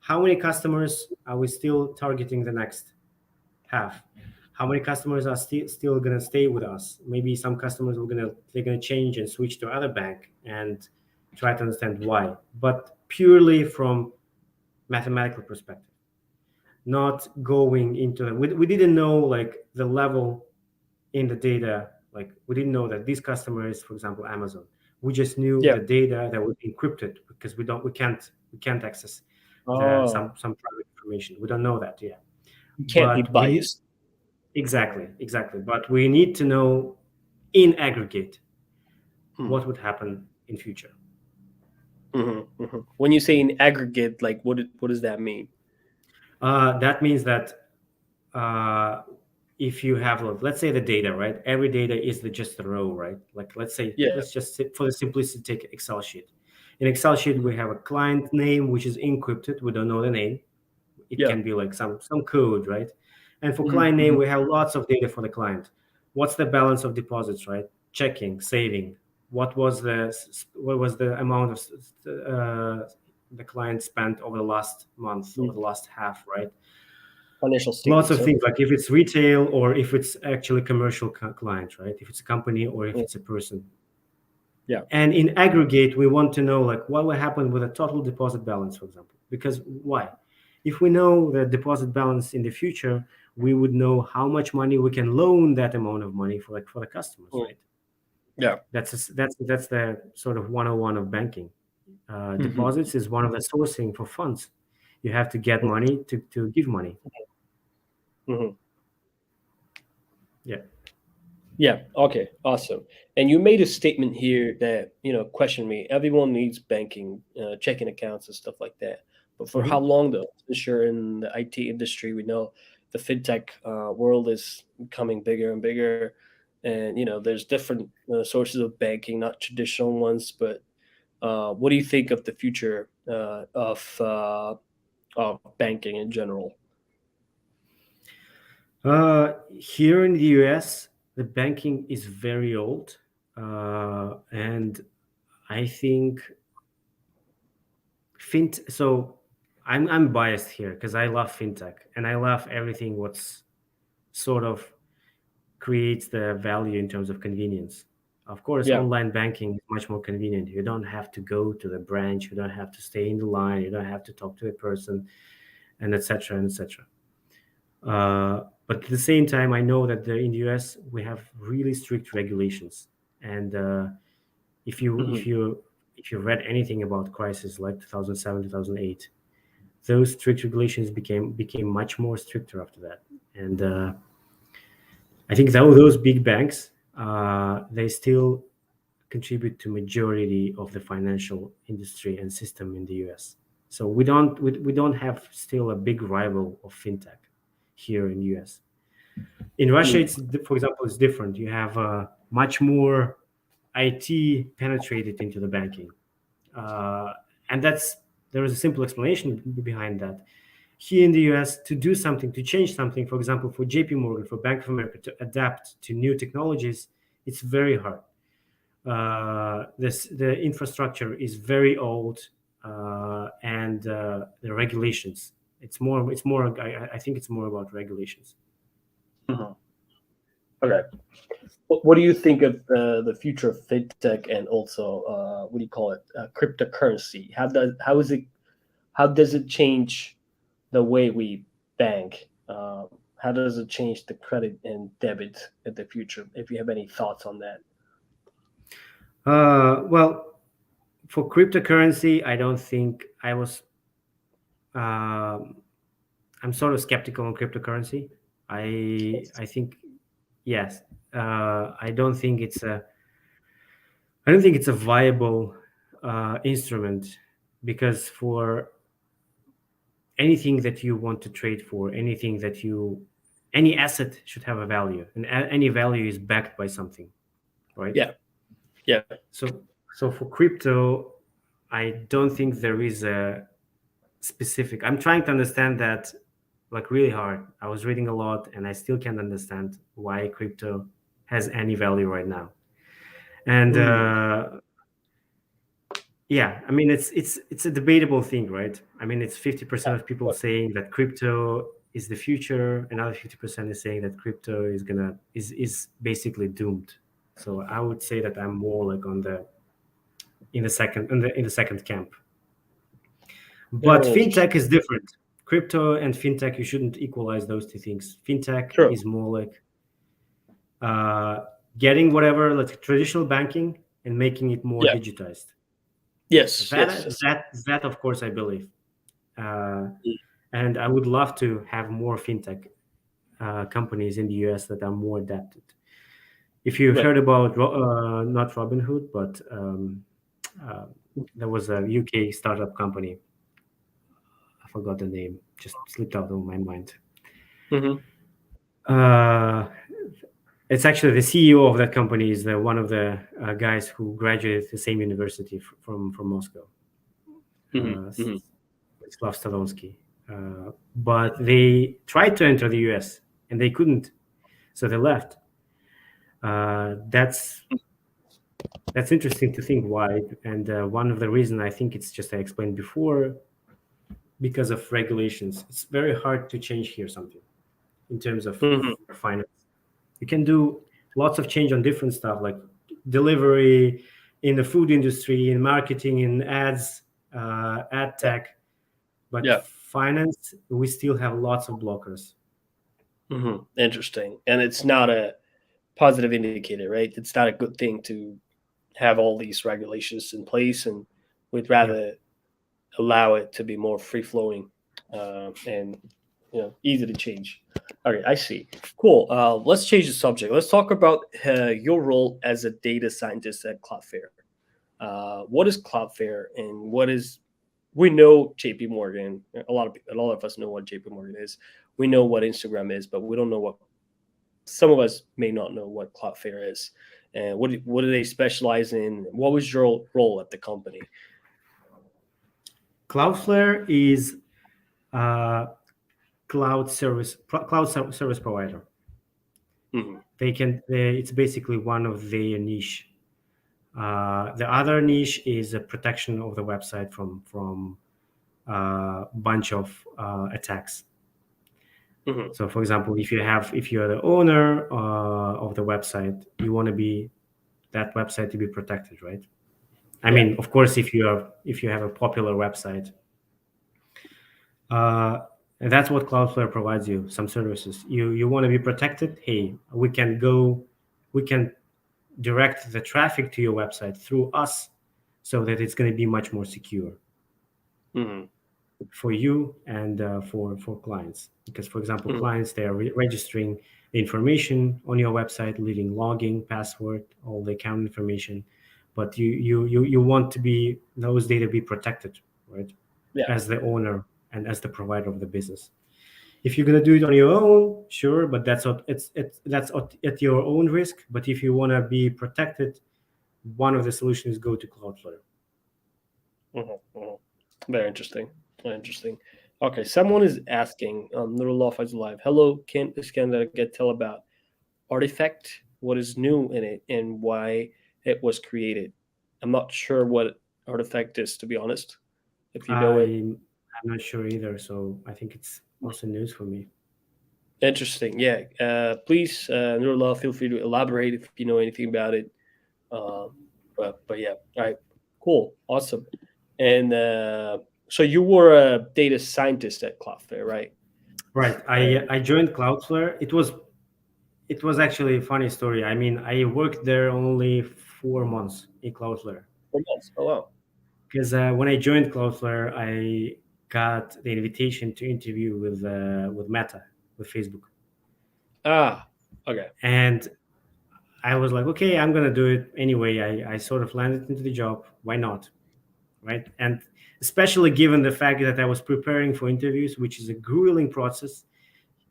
how many customers are we still targeting the next half. How many customers are still going to stay with us? Maybe some customers they're going to change and switch to other bank, and try to understand why. But purely from mathematical perspective, not going into we didn't know like the level in the data. Like we didn't know that this customer is, for example, Amazon. We just knew the data that was encrypted, because we can't access some private information. We don't know that yet. You can't be biased. Exactly. But we need to know in aggregate what would happen in future. When you say in aggregate, like what does that mean? That means that if you have, let's say the data, right? Every data is just a row, right? Like let's just for the simplicity take Excel sheet. In Excel sheet, we have a client name which is encrypted. We don't know the name. It can be like some code, right? And for client name, we have lots of data for the client. What's the balance of deposits, right? Checking, saving. What was the amount of the client spent over the last month, over the last half, right? Financial statements. Lots of things, like if it's retail or if it's actually commercial client, right? If it's a company or if it's a person. Yeah. And in aggregate, we want to know like what will happen with a total deposit balance, for example. Because why? If we know the deposit balance in the future, we would know how much money we can loan that amount of money for the customers, right? Yeah. That's the sort of 101 of banking. Deposits is one of the sourcing for funds. You have to get money to give money. Yeah. Yeah. Okay. Awesome. And you made a statement here that question me. Everyone needs banking, checking accounts, and stuff like that. But for how Mhm. long though? Since you're in the IT industry, we know the fintech world is becoming bigger and bigger, and there's different sources of banking, not traditional ones. But what do you think of the future of banking in general? Here in the US, the banking is very old, and I think So I'm biased here because I love fintech and I love everything what's sort of creates the value in terms of convenience. Of course, Yeah. online banking is much more convenient. You don't have to go to the branch, you don't have to stay in the line, you don't have to talk to a person, and etc. and etc. But at the same time, I know that in the US we have really strict regulations, and if you Hmm. if you if you read anything about crises like 2007, 2008, those strict regulations became much more stricter after that, and I think those big banks, they still contribute to majority of the financial industry and system in the US. So we don't have still a big rival of fintech here in the US. In Russia, for example, it's different. You have much more IT penetrated into the banking, uh, and there is a simple explanation behind that. Here in the US, to do something, to change something, for example, for JP Morgan, for Bank of America to adapt to new technologies, it's very hard. The infrastructure is very old, and the regulations. I think it's more about regulations. Hmm. Okay. What do you think of the future of fintech and also what do you call it, cryptocurrency? How does it change the way we bank? How does it change the credit and debit in the future? If you have any thoughts on that. Well, for cryptocurrency, I don't think I was. Um I'm sort of skeptical on cryptocurrency. I think yes. I don't think it's a viable instrument, because for anything that you want to trade for, any asset should have a value, and any value is backed by something, right? Yeah, yeah. So for crypto, I don't think there is a specific. I'm trying to understand that like really hard. I was reading a lot and I still can't understand why crypto has any value right now. And Mm, yeah, I mean it's a debatable thing, right? I mean it's 50% of people yeah. saying that crypto is the future, another 50% is saying that crypto is basically doomed. So I would say that I'm more like on the in the second camp. But Very interesting. fintech is different. Crypto and fintech, you shouldn't equalize those two things. Fintech True. is more like uh, getting whatever like traditional banking and making it more Yeah. digitized. Yes. Yes. That Yes. that that of course I believe, uh, Mm, and I would love to have more fintech companies in the US that are more adapted. If you've right. heard about not Robinhood, but uh, there was a UK startup company. I forgot the name, just slipped out of my mind. Hmm. Uh, it's actually the CEO of that company is one of the guys who graduated the same university from Moscow, Hmm. uh, Hmm. Slav Stalonsky. But they tried to enter the US and they couldn't, so they left. That's interesting to think why, and one of the reasons I think it's just I explained before, because of regulations. It's very hard to change here something in terms of Hmm. finance. You can do lots of change on different stuff like delivery, in the food industry, in marketing, in ads, ad Yeah. tech, but Yeah. finance we still have lots of blockers. Interesting. And it's not a positive indicator, right? It's not a good thing to have all these regulations in place, and we'd Yeah. rather allow it to be more free flowing, and easy to change. Okay, I see. Cool. Let's change the subject. Let's talk about your role as a data scientist at Cloudflare. What is Cloudflare, and what is we know JP Morgan. A lot of us know what JP Morgan is. We know what Instagram is, but we don't know what some of us may not know what Cloudflare is. And what do they specialize in? What was your role at the company? Cloudflare is a cloud service provider. Mm-hmm. It's basically one of their niche. The other niche is a protection of the website from a bunch of attacks. Mm-hmm. So, for example, if you're the owner of the website, you want that website to be protected, right? I mean, of course, if you have a popular website, and that's what Cloudflare provides you, some services. You want to be protected. Hey, we can direct the traffic to your website through us, so that it's going to be much more secure. Mm-hmm. For you and for clients, because, for example, clients, they are registering information on your website, leaving login, password, all the account information, but you want to be those data be protected, right? As the owner and as the provider of the business. If you're going to do it on your own, sure, but that's at your own risk. But if you want to be protected, one of the solutions is go to Cloudflare. Very interesting. Okay, someone is asking, Nurullah is live. Hello, can Iskandar tell about Artifact? What is new in it and why it was created? I'm not sure what Artifact is, to be honest. If you know it, I'm not sure either. So I think it's also news for me. Interesting. Yeah. Please, Nurullah, feel free to elaborate if you know anything about it. But yeah. All right. Cool. Awesome. And so you were a data scientist at Cloudflare, right? Right. I joined Cloudflare. It was actually a funny story. I mean, I worked there only 4 months in Cloudflare. 4 months. Oh wow. Because when I joined Cloudflare, I got the invitation to interview with Meta, with Facebook. Ah. Okay. And I was like, okay, I'm gonna do it anyway. I sort of landed into the job. Why not? Right. And especially given the fact that I was preparing for interviews, which is a grueling process,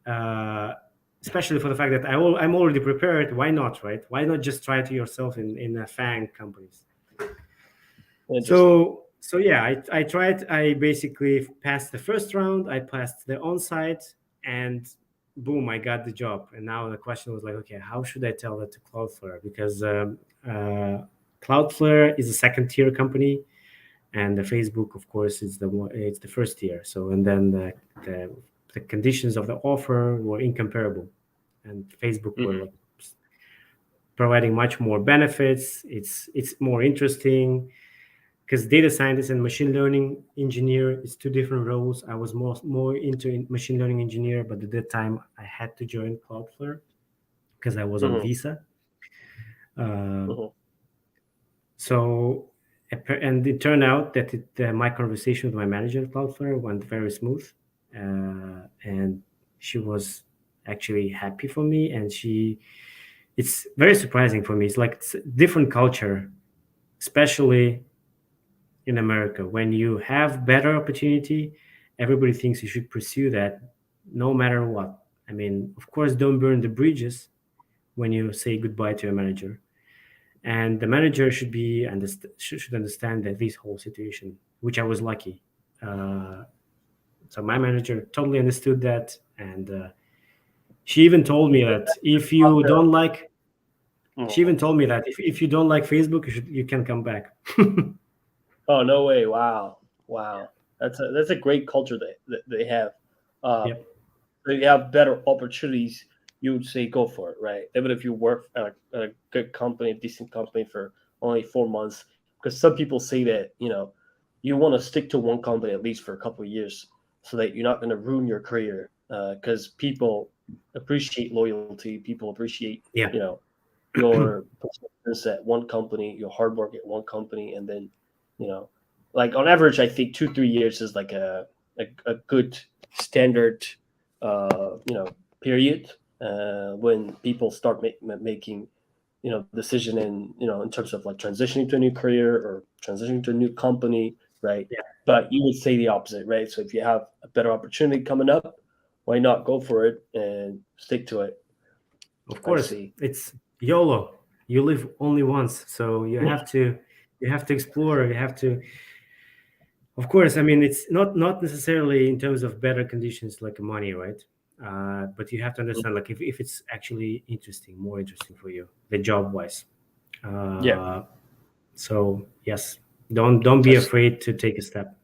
especially for the fact that I'm already prepared. Why not, right? Why not just try to yourself in FANG companies? So yeah, I tried. I basically passed the first round. I passed the on-site, and boom, I got the job. And now the question was like, okay, how should I tell that to Cloudflare? Because Cloudflare is a second-tier company, and the Facebook, of course, it's the first tier. So, and then the conditions of the offer were incomparable, and Facebook were providing much more benefits. It's more interesting, because data scientist and machine learning engineer is two different roles. I was more into machine learning engineer, but at that time I had to join Cloudflare because I was on visa. So, and it turned out that my conversation with my manager at Cloudflare went very smooth, and she was actually happy for me. And it's very surprising for me. It's a different culture, especially in America. When you have better opportunity, everybody thinks you should pursue that no matter what. I mean, of course, don't burn the bridges when you say goodbye to a manager. And the manager should understand that this whole situation, which I was lucky. So my manager totally understood that, and she even told me that if you don't like, she even told me that if you don't like Facebook, you can come back. Oh, no way! Wow. That's a great culture that they have. Yep. They have better opportunities. You would say go for it, right? Even if you work at a good company, a decent company for only 4 months, because some people say that you want to stick to one company at least for a couple of years, so that you're not going to ruin your career. Because people appreciate loyalty, people appreciate your persistence at one company, your hard work at one company, and then like on average, I think 2-3 years is like a good standard period when people start making decision in terms of like transitioning to a new career or transitioning to a new company, right? Yeah. But you would say the opposite, right? So if you have a better opportunity coming up, why not go for it and stick to it? Of I course, see. it's YOLO. You live only once, so you have to explore. You have to. Of course, I mean it's not necessarily in terms of better conditions like money, right? But you have to understand like if it's actually more interesting for you, the job wise. Yeah, So yes, don't be that's afraid to take a step.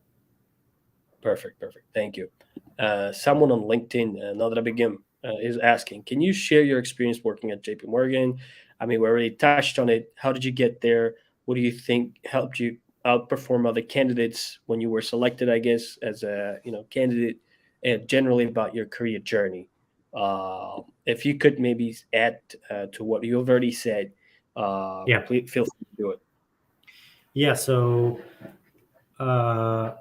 perfect. Thank you. Someone on LinkedIn, now that I begin, is asking, can you share your experience working at JP Morgan? I mean, we already touched on it. How did you get there? What do you think helped you outperform other candidates when you were selected, I guess, as a candidate, and generally about your career journey? If you could maybe add to what you've already said, Yeah, please feel free to do it. yeah. So uh,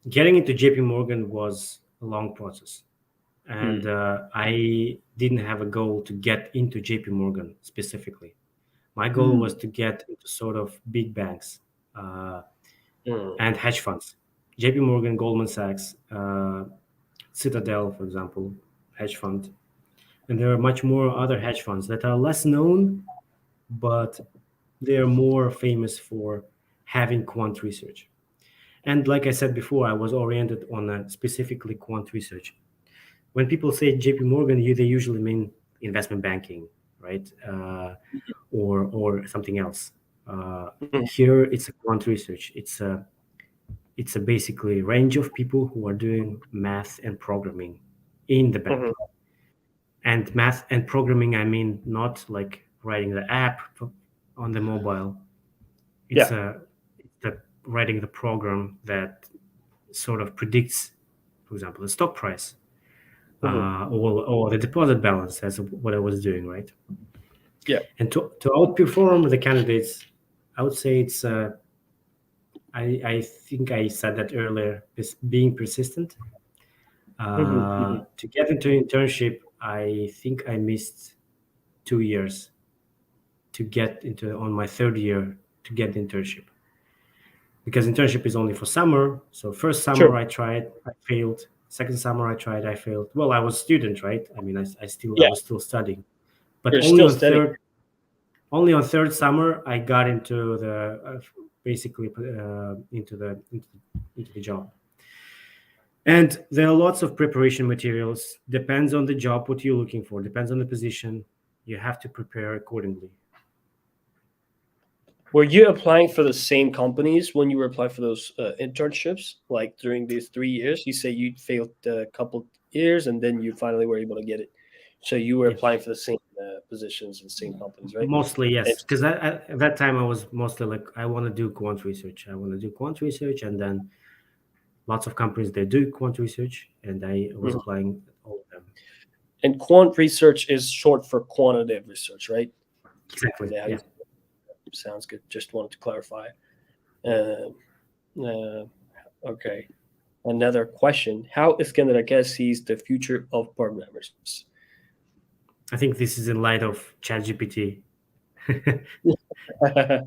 getting into JP Morgan was a long process, and Mm, I didn't have a goal to get into JP Morgan specifically. My goal was mm, to get into sort of big banks uh, mm, and hedge funds. JP Morgan, Goldman Sachs, Citadel, for example, hedge fund. And there are much more other hedge funds that are less known, but they are more famous for having quant research. And like I said before, I was oriented on specifically quant research. When people say JP Morgan, they usually mean investment banking, right? Or something else. mm, Here, it's a quant research. It's a basically range of people who are doing math and programming in the bank. mhm. And math and programming, I mean not like writing the app on the mobile. It's Yeah. a writing the program that sort of predicts, for example, the stock price Mhm. or the deposit balance. That's what I was doing, right? Yeah. And to outperform the candidates, I would say it's I think I said that earlier. Is being persistent. Mhm, mhm. To get into internship, I think I missed 2 years to get into on my third year to get the internship because internship is only for summer. So first summer Sure. I tried, I failed. Second summer I tried, I failed. Well, I was student, right? I mean, I Yeah. was still studying, but You're still studying. only on third summer I got into the basically into the job. And there are lots of preparation materials. Depends on the job, what you're looking for. Depends on the position. You have to prepare accordingly. Were you applying for the same companies when you were applying for those internships? Like during these 3 years, you say you failed a couple years and then you finally were able to get it. So you were Yeah. applying for the same positions and same companies, right? Mostly, And yes. Because at that time, I was mostly like, I want to do quant research. I want to do quant research. And then lots of companies, they do quant research. And I was mhm. applying all of them. And quant research is short for quantitative research, right? Is Exactly. that how you Yeah. sounds good? Just wanted to clarify. Um okay. Another question: how Iskandar guess sees the future of programmers? I think this is in light of ChatGPT. That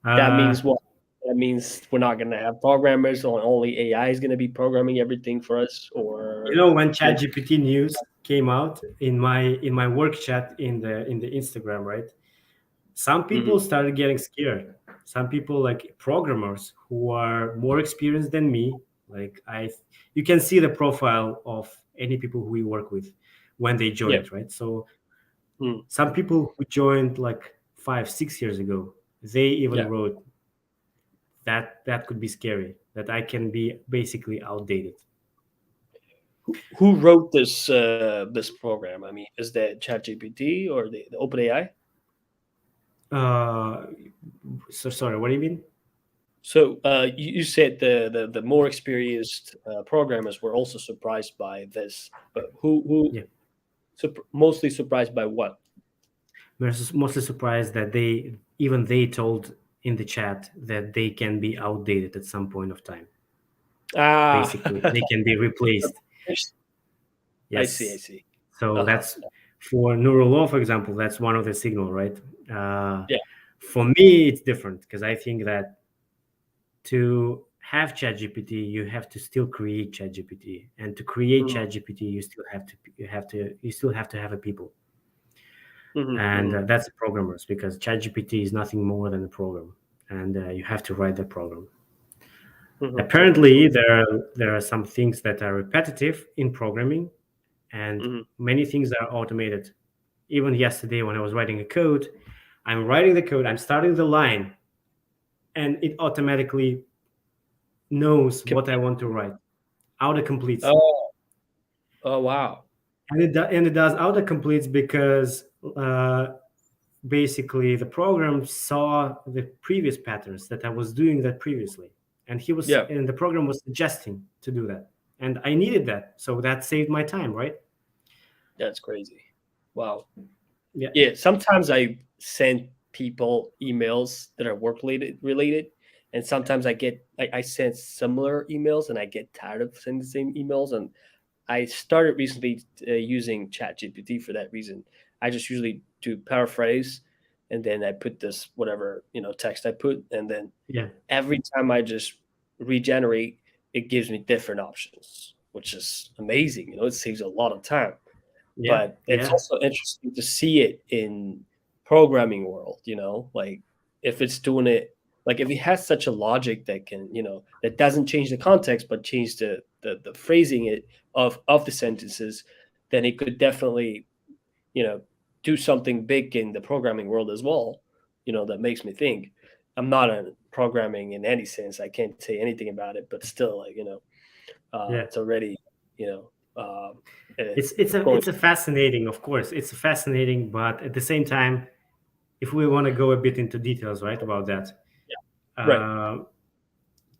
uh, means what? That means we're not going to have programmers, or only AI is going to be programming everything for us, or when what? ChatGPT news came out in my work chat in the Instagram, right? Some people Mhm. started getting scared. Some people like programmers who are more experienced than me, like you can see the profile of any people who we work with when they Yeah. joined, right? So Mm. some people who joined like 5 6 years ago, they even Yeah. wrote that could be scary, that I can be basically outdated. Who wrote this program? I mean, is that ChatGPT or the OpenAI? uh so sorry, what do you mean? So you said the more experienced programmers were also surprised by this, but who Yeah, mostly surprised by what? we're mostly surprised that they told in the chat that they can be outdated at some point of time. Ah, Basically, they can be replaced. I see. Yes. So Uh-huh. that's for neural law, for example, that's one of the signal, right? Yeah. For me, it's different because I think that to have ChatGPT, you have to still create ChatGPT, and to create Mhm, ChatGPT, you still have to have a people, mhm, and mhm, that's the programmers because ChatGPT is nothing more than a program, and you have to write the program. mhm, mhm, Apparently, there are some things that are repetitive in programming, and mhm. many things are automated. Even yesterday, when I was writing a code, I'm writing the code, I'm starting the line, and it automatically knows what I want to write. Autocompletes. Oh, oh wow. And it does autocompletes because basically the program saw the previous patterns that I was doing that previously, Yeah, and the program was suggesting to do that, and I needed that, so that saved my time, right? that's crazy. Wow. Yeah, Yeah, sometimes I send people emails that are work related, and sometimes I send similar emails, and I get tired of sending the same emails. And I started recently using ChatGPT for that reason. I just usually do paraphrase, and then I put this whatever text I put, and then yeah, every time I just regenerate, it gives me different options, which is amazing. It saves a lot of time. yeah, But it's yeah, also interesting to see it in programming world, like if it's doing it, like if it has such a logic that can, that doesn't change the context but change the phrasing it of the sentences, then it could definitely, you know, do something big in the programming world as well, that makes me think. I'm not a programming in any sense. I can't say anything about it, but still, like, yeah. it's already, you know, uh, going. It's a fascinating, of course, it's fascinating, but at the same time, if we want to go a bit into details, right, about that, Right. uh,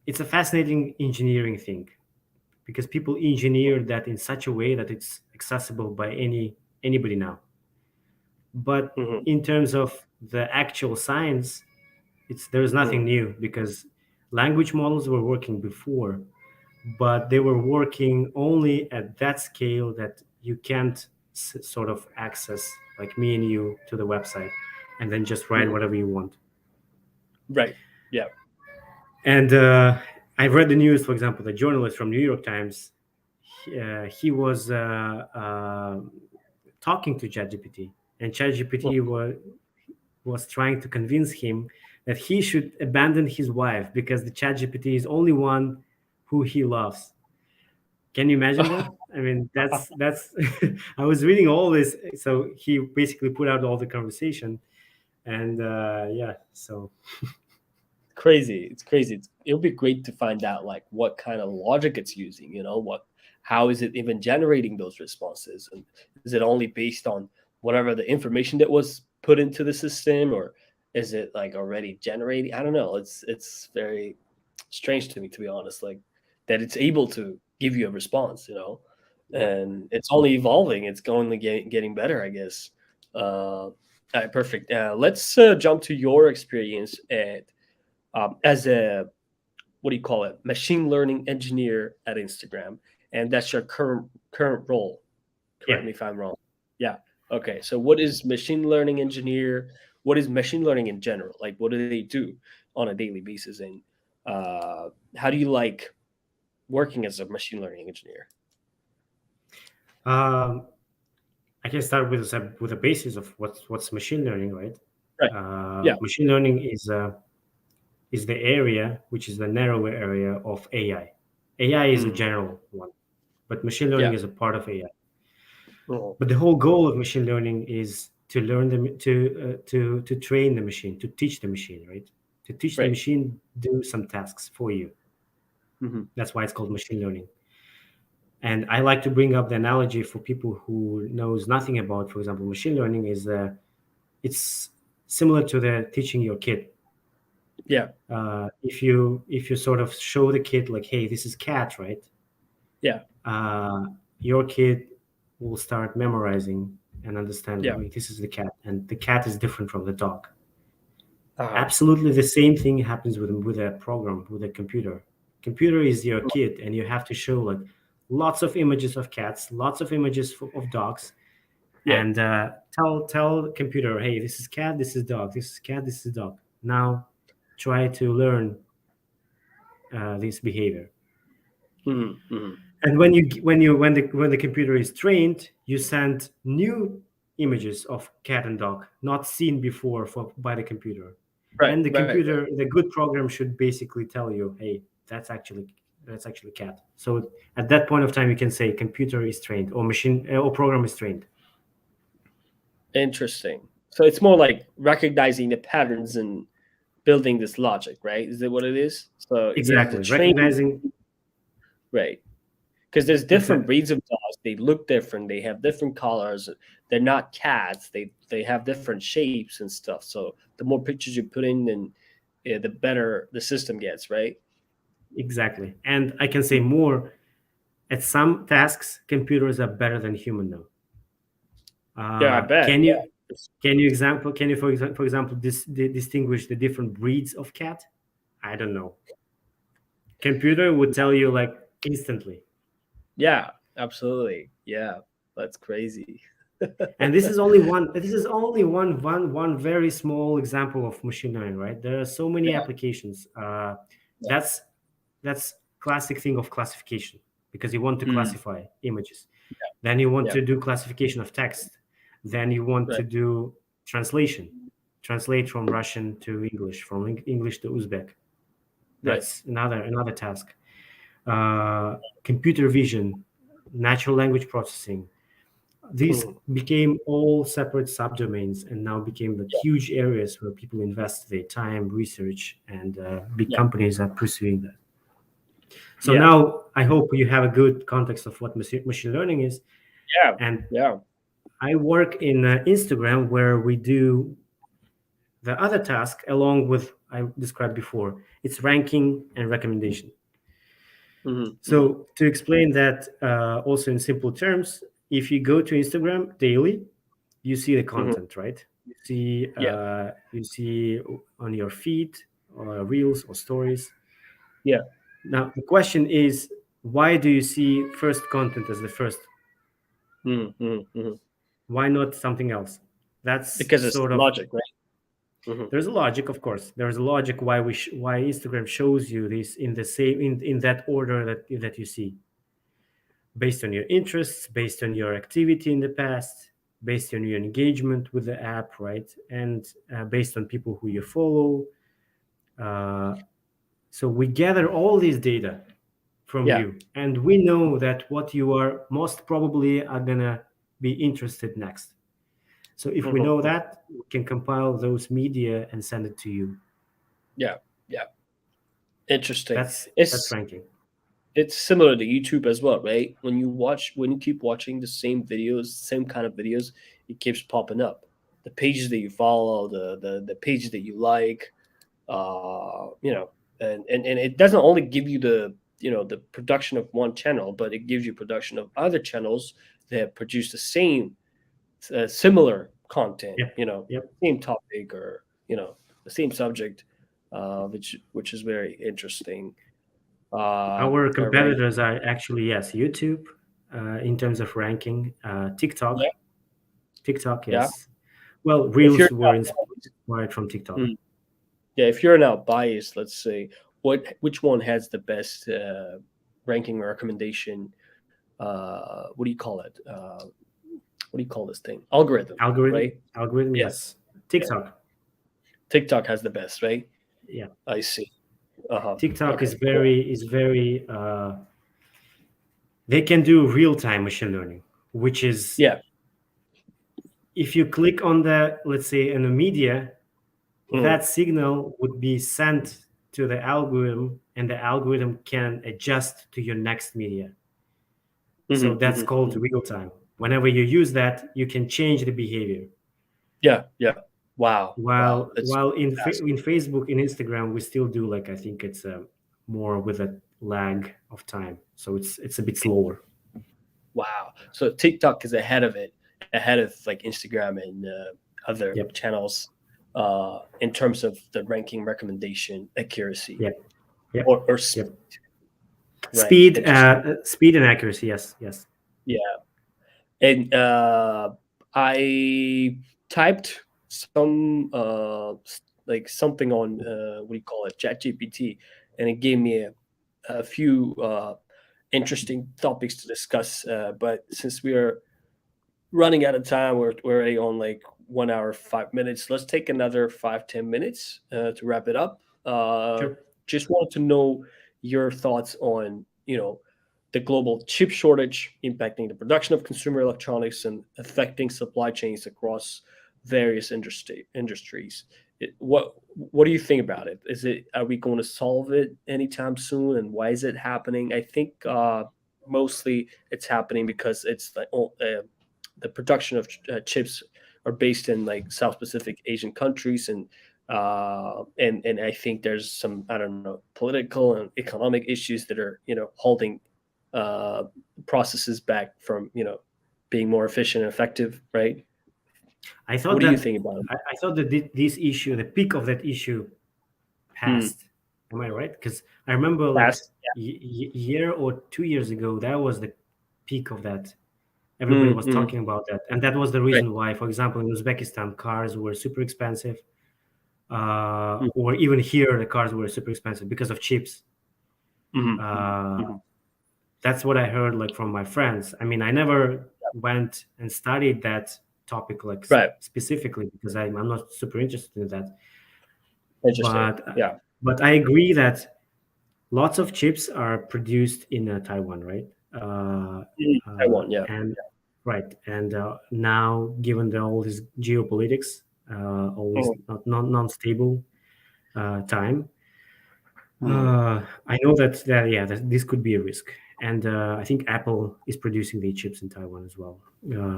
it's a fascinating engineering thing because people engineer that in such a way that it's accessible by anybody now. But Hmm. in terms of the actual science, there's nothing Hmm. new because language models were working before, but they were working only at that scale that you can't sort of access, like me and you, to the website and then just write Hmm. whatever you want. Right. Yeah. And I've read the news, for example, the journalist from New York Times, he was talking to ChatGPT, and Mm. ChatGPT was trying to convince him that he should abandon his wife because the ChatGPT is only one who he loves. Can you imagine that? I mean, that's. I was reading all this, so he basically put out all the conversation, and yeah, so Crazy. It's crazy. It'll be great to find out like what kind of logic it's using. How is it even generating those responses, and is it only based on whatever the information that was put into the system, or is it like already generating? I don't know. It's very strange to me, to be honest. Like that it's able to give you a response. yeah. And it's only evolving. It's going to getting better, I guess. All right, perfect. Let's jump to your experience as a, what do you call it, machine learning engineer at Instagram, and that's your current role. Yeah. Correct me if I'm wrong. Yeah. Okay. So what is machine learning engineer? What is machine learning in general? Like, what do they do on a daily basis? And how do you like working as a machine learning engineer? Um, I can start with a basis of what's machine learning, right? Right. Yeah. Machine learning is the area which is the narrower area of AI. AI is a Mm. general one, but machine learning Yeah. is a part of AI. Mhm. But the whole goal of machine learning is to learn them to train the machine, to teach the machine, right? To teach the Right. machine do some tasks for you. Hmm. That's why it's called machine learning. And I like to bring up the analogy for people who knows nothing about, for example, machine learning is it's similar to the teaching your kid. Yeah. If you sort of show the kid like, hey, this is cat, right? Yeah. Uh, your kid will start memorizing and understand like, Yeah. wait, this is the cat, and the cat is different from the dog. Uh-huh. Absolutely, the same thing happens with a program, with a computer. Computer is your kid, and you have to show like, lots of images of cats, lots of images of dogs, Yeah. and tell the computer, hey, this is cat, this is dog, this is cat, this is dog. Now try to learn this behavior. And when the computer is trained, you send new images of cat and dog not seen before by the computer. Right, and the right, computer, the good program should basically tell you, hey, that's actually cat. So at that point of time, you can say computer is trained, or machine or program is trained. Interesting. So it's more like recognizing the patterns and building this logic, right? Is that what it is? So Exactly, you have to train, recognizing. right? Because there's different breeds of dogs. They look different. They have different colors. They're not cats. They have different shapes and stuff. So the more pictures you put in, then the better the system gets, right? Exactly. And I can say more. At some tasks, computers are better than human now. Yeah, I bet. Can you for example distinguish the different breeds of cat? I don't know. Computer would tell you like instantly. Yeah, absolutely. Yeah, that's crazy. And this is only one very small example of machine learning, right? There are so many applications. That's classic thing of classification, because you want to classify images. Then you want to do classification of text. Then you want to do translate from Russian to English, from English to Uzbek. That's another task. Computer vision, natural language processing. These became all separate subdomains, and now became the huge areas where people invest their time, research, and big companies are pursuing that. So now I hope you have a good context of what machine learning is. Yeah. And yeah. I work in Instagram, where we do the other task along with I described before. It's ranking and recommendation. So to explain that also in simple terms, if you go to Instagram daily, you see the content, right? You see on your feed or reels or stories. Yeah. Now the question is, why do you see first content as the first? Why not something else? That's because it's sort of logic, right? There's a logic, of course. There's a logic why why Instagram shows you this in the same in that order that you see, based on your interests, based on your activity in the past, based on your engagement with the app, right? And based on people who you follow. So we gather all this data from you, and we know that what you are most probably are gonna be interested next. So if we know that, we can compile those media and send it to you. Yeah. Interesting. That's ranking. It's similar to YouTube as well, right? When you keep watching the same videos, same kind of videos, it keeps popping up. The pages that you follow, the pages that you like, and it doesn't only give you the production of one channel, but it gives you production of other channels that produce the same similar content, same topic, or the same subject, which is very interesting. Our competitors are actually YouTube in terms of ranking, TikTok. TikTok, yes. Well, Reels were inspired from TikTok. Yeah, if you're not biased, let's say, which one has the best ranking recommendation? What do you call it? What do you call this thing? Algorithm, right? Algorithm, yes. TikTok. Yeah. TikTok has the best, right? Yeah. I see. TikTok is very they can do real-time machine learning, which is if you click on let's say in a media, that signal would be sent to the algorithm, and the algorithm can adjust to your next media. So that's called real time. Whenever you use that, you can change the behavior. Yeah. Wow. While in Facebook, in Instagram, we still do, like, I think it's more with a lag of time, so it's a bit slower. Wow. So TikTok is ahead of like Instagram and other channels in terms of the ranking recommendation accuracy. Yep. Or Right. Interesting. Speed and accuracy. Yes, yes. Yeah. And I typed some like something on what do you call it, ChatGPT, and it gave me a few interesting topics to discuss. But since we are running out of time, we're already on like 1 hour 5 minutes. Let's take another 5-10 minutes to wrap it up. Sure. Just wanted to know your thoughts on the global chip shortage impacting the production of consumer electronics and affecting supply chains across various industries. What do you think about it? Are we going to solve it anytime soon, and why is it happening? I think mostly it's happening because it's like the production of chips are based in like South Pacific Asian countries, and I think there's some, I don't know, political and economic issues that are holding uh, processes back from being more efficient and effective, right? I What thought do you that think about it? I thought that this issue, the peak of that issue, Hmm. passed. Am I right? Because I remember like Fast. year or 2 years ago, that was the peak of that. Everybody was Mm-hmm. talking about that, and that was the Right. reason why, for example, in Uzbekistan, cars were super expensive, Mm-hmm. or even here, the cars were super expensive because of chips. Mm-hmm. Uh, Mm-hmm. that's what I heard, like from my friends. I mean, I never went and studied that topic like Right. specifically because I'm not super interested in that. Interesting. But Yeah. but I agree that lots of chips are produced in Taiwan, right? Taiwan. Yeah. And right, and now given all this geopolitics, all this Mhm. not non-stable time, Mhm. I know that yeah, that this could be a risk. And I think Apple is producing the chips in Taiwan as well.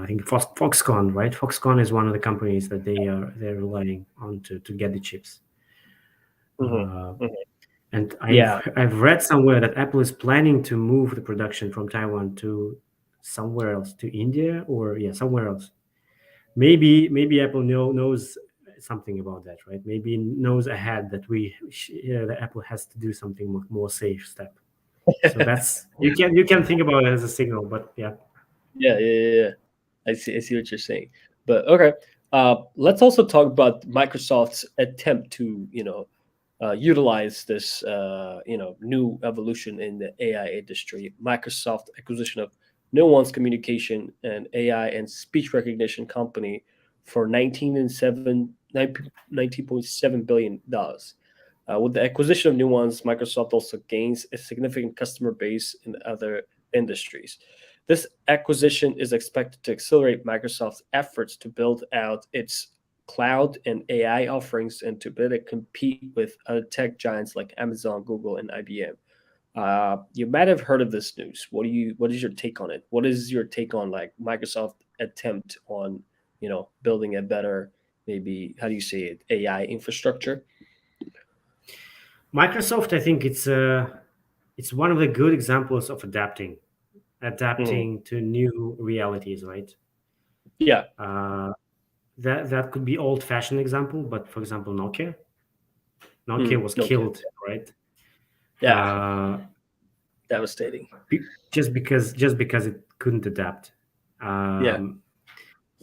I think Foxconn, right? Foxconn is one of the companies that they're relying on to get the chips. Mhm. Uh, Mhm. And Yeah. I've read somewhere that Apple is planning to move the production from Taiwan to somewhere else, to India, or yeah, somewhere else. Maybe Apple knows something about that, right? Maybe knows ahead that that Apple has to do something more safe step. So that's you can think about it as a signal, but yeah. Yeah, yeah, yeah, yeah. I see what you're saying. But okay, let's also talk about Microsoft's attempt to, utilize this, new evolution in the AI industry. Microsoft acquisition of Nuance Communication, an AI and speech recognition company, for 19.7 billion dollars. With the acquisition of Nuance, Microsoft also gains a significant customer base in other industries. This acquisition is expected to accelerate Microsoft's efforts to build out its cloud and AI offerings and to better compete with other tech giants like Amazon, Google, and IBM. You might have heard of this news. What is your take on it? What is your take on like Microsoft attempt on building a better, maybe, how do you say it, AI infrastructure? Microsoft, I think it's one of the good examples of Mhm. adapting to new realities, right? Yeah. Uh, that could be old-fashioned example, but for example, Nokia was No kids. killed, right? Yeah. Uh, Devastating. just because it couldn't adapt. Yeah. Um,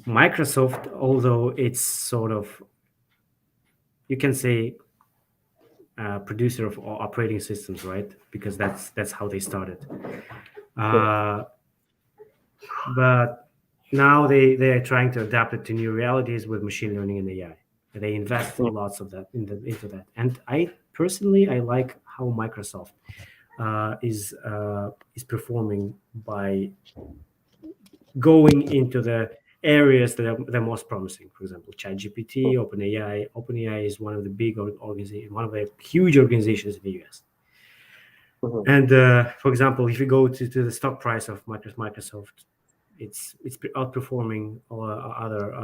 Microsoft, although it's sort of, you can say, producer of all operating systems, right? Because that's how they started. Sure. Uh, but now they are trying to adapt it to new realities with machine learning and AI. They invest Mm. lots of that into that. And I like how Microsoft is performing by going into the areas that are the most promising. For example, ChatGPT, OpenAI. OpenAI is one of the big organizations, one of the huge organizations in the US. Mhm. And for example, if you go to the stock price of Microsoft, it's outperforming all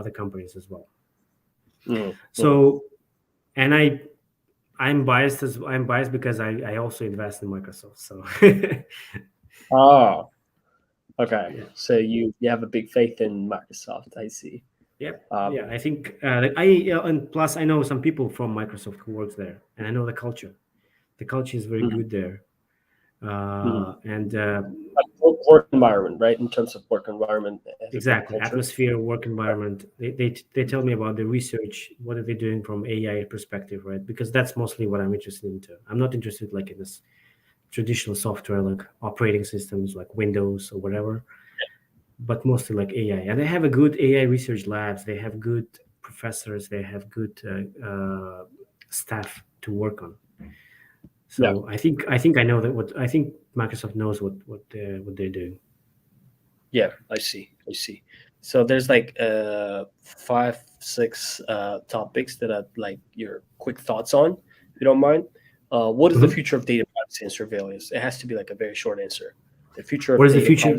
other companies as well. Mhm. Mhm. So, and I'm biased because I also invest in Microsoft. So Oh, okay. yeah. So you have a big faith in Microsoft. I see. Yep. Uh, Yeah, I think and plus I know some people from Microsoft who works there, and I know the culture. The culture is very mhm. good there, And Work environment, right? In terms of work environment as a work exactly, culture. atmosphere, work environment. They tell me about the research. What are they doing from AI perspective, right? Because that's mostly what I'm interested into. I'm not interested like in this traditional software like operating systems like Windows or whatever, but mostly like AI. And they have a good AI research labs. They have good professors. They have good staff to work on. Yeah. So I think I know that what I think Microsoft knows what they're doing. Yeah, I see. I see. So there's like 5, 6 topics that I'd like your quick thoughts on, if you don't mind. What is the Mhm. future of data privacy and surveillance? It has to be like a very short answer. The future What of is the future?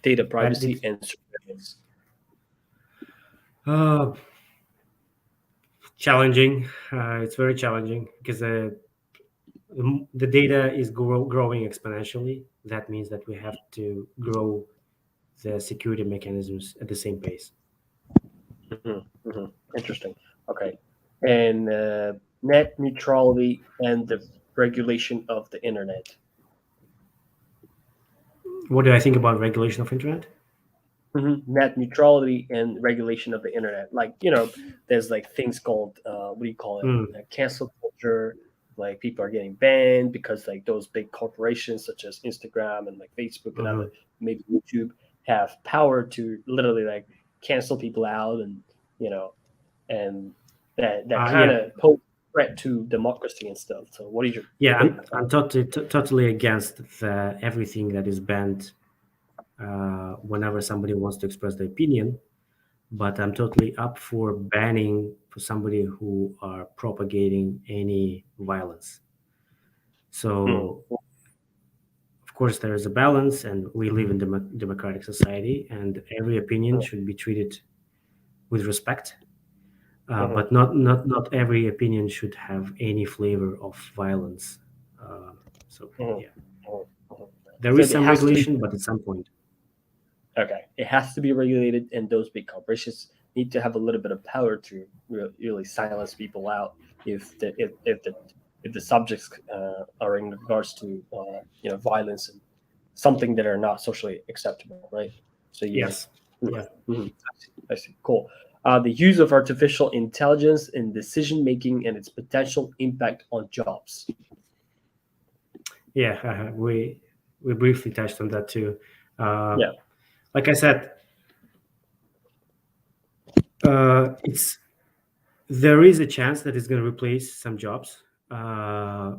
data That privacy did, and surveillance. uh, challenging. It's very challenging because the data is growing exponentially. That means that we have to grow the security mechanisms at the same pace. Interesting. Okay. And net neutrality and the regulation of the internet. What do I think about regulation of internet? Net neutrality and regulation of the internet. Like, there's like things called, what do you call it? Mm, Cancel culture. Like people are getting banned because like those big corporations such as Instagram and like Facebook and other, mhm. maybe YouTube, have power to literally like cancel people out, you know, and that kind Yeah, of pose threat to democracy and stuff. So what is your yeah. take I'm on? totally against everything that is banned whenever somebody wants to express their opinion. But I'm totally up for banning for somebody who are propagating any violence. Mm, So of course there is a balance, and we live in democratic society, and every opinion mm, should be treated with respect. mhm, But not every opinion should have any flavor of violence. Uh, so mhm, yeah, mhm, mhm. there So is it some has to be regulation, but at some point, okay. It has to be regulated, and those big corporations need to have a little bit of power to really silence people out if the subjects are in regards to violence and something that are not socially acceptable, right? So you, yes, mhm, yeah. mhm. I see. I see. Cool. The use of artificial intelligence in decision making and its potential impact on jobs. Yeah, we briefly touched on that too. Uh, Yeah. like I said, it's there is a chance that it's going to replace some jobs, uh,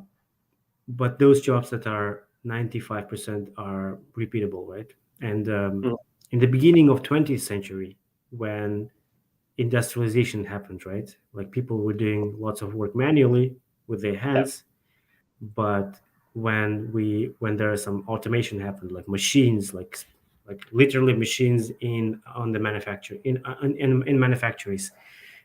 but those jobs that are 95% are repeatable, right? And Mhm. in the beginning of 20th century, when industrialization happened, right? Like people were doing lots of work manually with their Yeah. hands, but when there is some automation happened, like machines, like literally machines in on the manufacture in manufactories,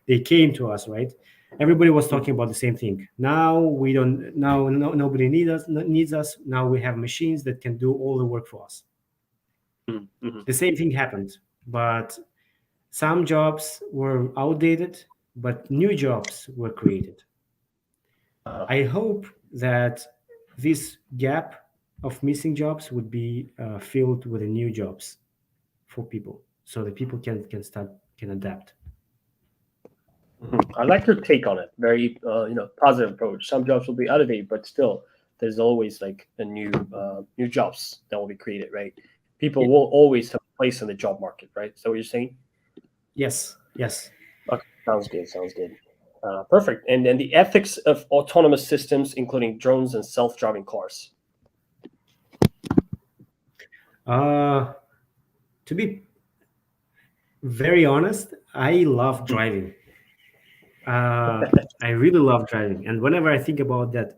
they came to us, right? Everybody was Mhm. talking about the same thing. Now we don't now no, nobody needs us. Now we have machines that can do all the work for us. Mhm. Mhm. The same thing happened, but some jobs were outdated, but new jobs were created. Uh, I hope that this gap of missing jobs would be filled with the new jobs for people, so that people can adapt. I like your take on it. Very, positive approach. Some jobs will be out of date, but still, there's always like a new jobs that will be created, right? People Ye- will always have a place in the job market, right? So what you're saying? yes, yes. Okay, sounds good. Sounds good. Perfect. And then the ethics of autonomous systems, including drones and self-driving cars. Uh, to be very honest, I love Hmm. driving. Uh, I really love driving, and whenever I think about that,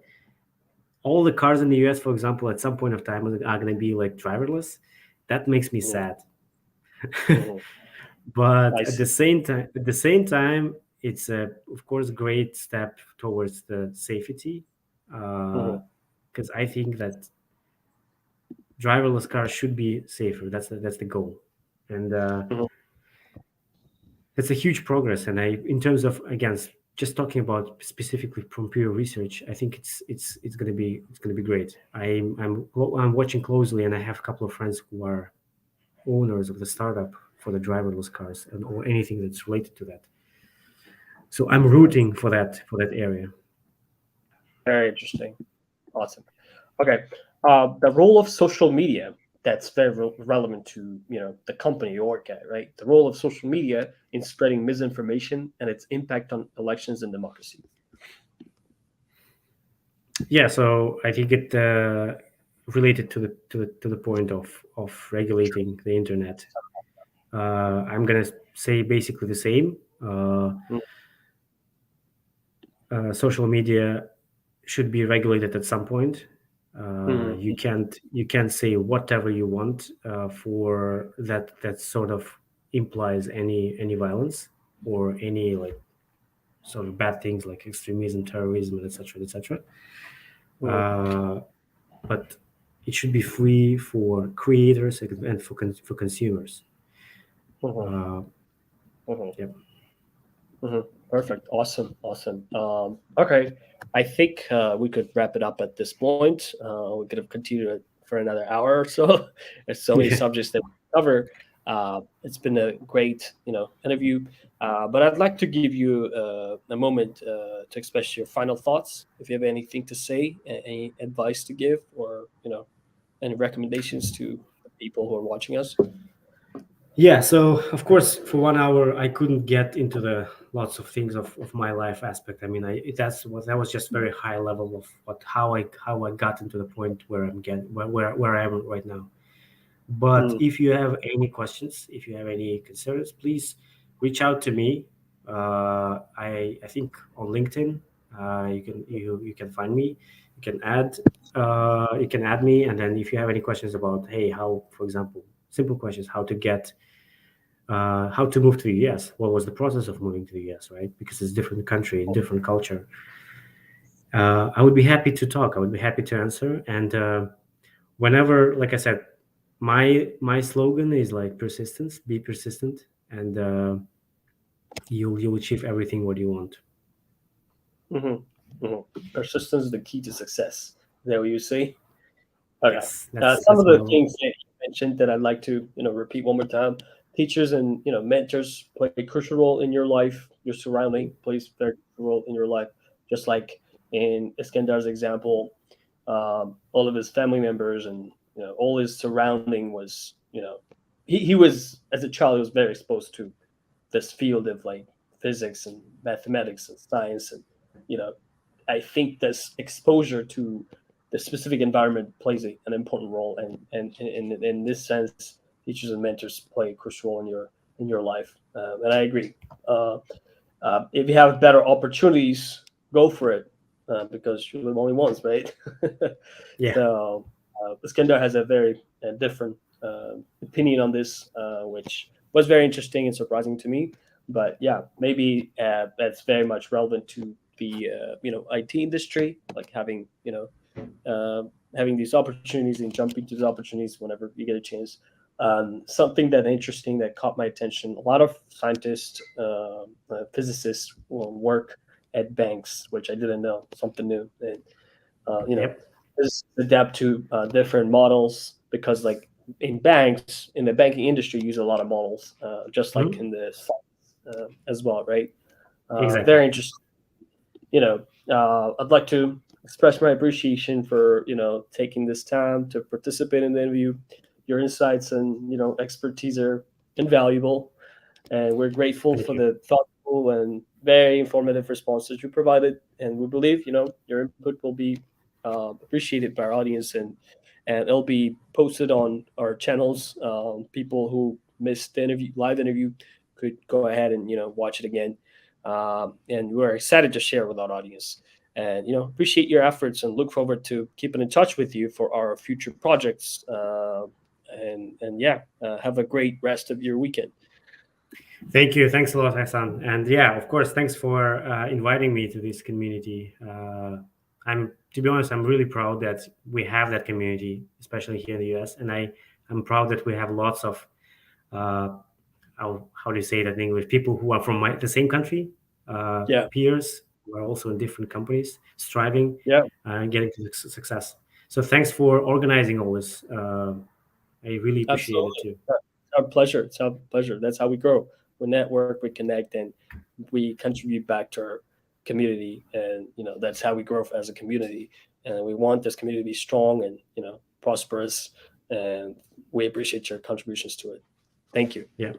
all the cars in the US, for example, at some point of time are going to be like driverless. That makes me Hmm. sad. Hmm. But I at see. the same time, it's a of course great step towards the safety, Hmm. because I think that driverless cars should be safer. That's the goal, and Hmm. it's a huge progress. And in terms of again, just talking about specifically from pure research, I think it's gonna be great. I'm watching closely, and I have a couple of friends who are owners of the startup for the driverless cars and or anything that's related to that. So I'm rooting for that area. Very interesting. Awesome. Okay. The role of social media, that's very relevant to the company you work at, right? The role of social media in spreading misinformation and its impact on elections and democracy. Yeah, so I think it related to the point of regulating the internet. I'm gonna say basically the same. Social media should be regulated at some point. You can't say whatever you want for that sort of implies any violence or any like sort of bad things like extremism, terrorism, etc., etc. But it should be free for creators and for consumers. Yep. Perfect. Awesome. Okay. I think we could wrap it up at this point. We could have continued for another hour or so. There's so many subjects that we cover. It's been a great, interview. But I'd like to give you a moment to express your final thoughts. If you have anything to say, any advice to give, or any recommendations to the people who are watching us. Yeah, so of course, for 1 hour, I couldn't get into the lots of things of my life aspect. I mean, that was just very high level of how I got into the point where I'm getting where I am right now. But if you have any questions, if you have any concerns, please reach out to me. I think on LinkedIn, you can find me. You can add me, and then if you have any questions about how, for example, simple questions, how to move to the US, what was the process of moving to the US, right? Because it's a different country and different culture. I would be happy to talk. I would be happy to answer, and whenever, like I said, my slogan is like persistence. Be persistent, and you'll achieve everything what you want. Persistence is the key to success. Is that what you say? Okay. Yes, Some of my the things that you mentioned that I'd like to repeat one more time. Teachers and mentors play a crucial role in your life. Your surrounding plays a very crucial role in your life. Just like in Iskandar's example, all of his family members and all his surrounding was he was, as a child, he was very exposed to this field of like physics and mathematics and science, and I think this exposure to the specific environment plays an important role, and in this sense, teachers and mentors play a crucial role in your life, and I agree. If you have better opportunities, go for it, because you live only once, right? Yeah. So Iskandar has a very different opinion on this, which was very interesting and surprising to me. But yeah, maybe that's very much relevant to the IT industry, like having having these opportunities and jumping to these opportunities whenever you get a chance. Something that interesting that caught my attention: a lot of scientists, physicists will work at banks, which I didn't know. Something new, and Yep. just adapt to different models, because like in banks, in the banking industry, use a lot of models, just like in the as well, right? Exactly. Very interesting. I'd like to express my appreciation for taking this time to participate in the interview. Your insights and expertise are invaluable, and we're grateful Thank for you. the thoughtful and very informative responses you provided. And we believe your input will be appreciated by our audience, and it'll be posted on our channels. People who missed the live interview, could go ahead and watch it again. And we're excited to share with our audience. And appreciate your efforts and look forward to keeping in touch with you for our future projects. Have a great rest of your weekend. Thank you. Thanks a lot, Hassan. And yeah, of course, thanks for inviting me to this community. To be honest, I'm really proud that we have that community, especially here in the US. And I'm proud that we have lots of, how do you say that in English? People who are from the same country. Yeah. peers who are also in different companies, striving Yeah. and getting to success. So thanks for organizing all this. I really appreciate it Absolutely. too. It's our pleasure. It's our pleasure. That's how we grow. We network, we connect, and we contribute back to our community. And that's how we grow as a community. And we want this community to be strong and prosperous. And we appreciate your contributions to it. Thank you. Yeah.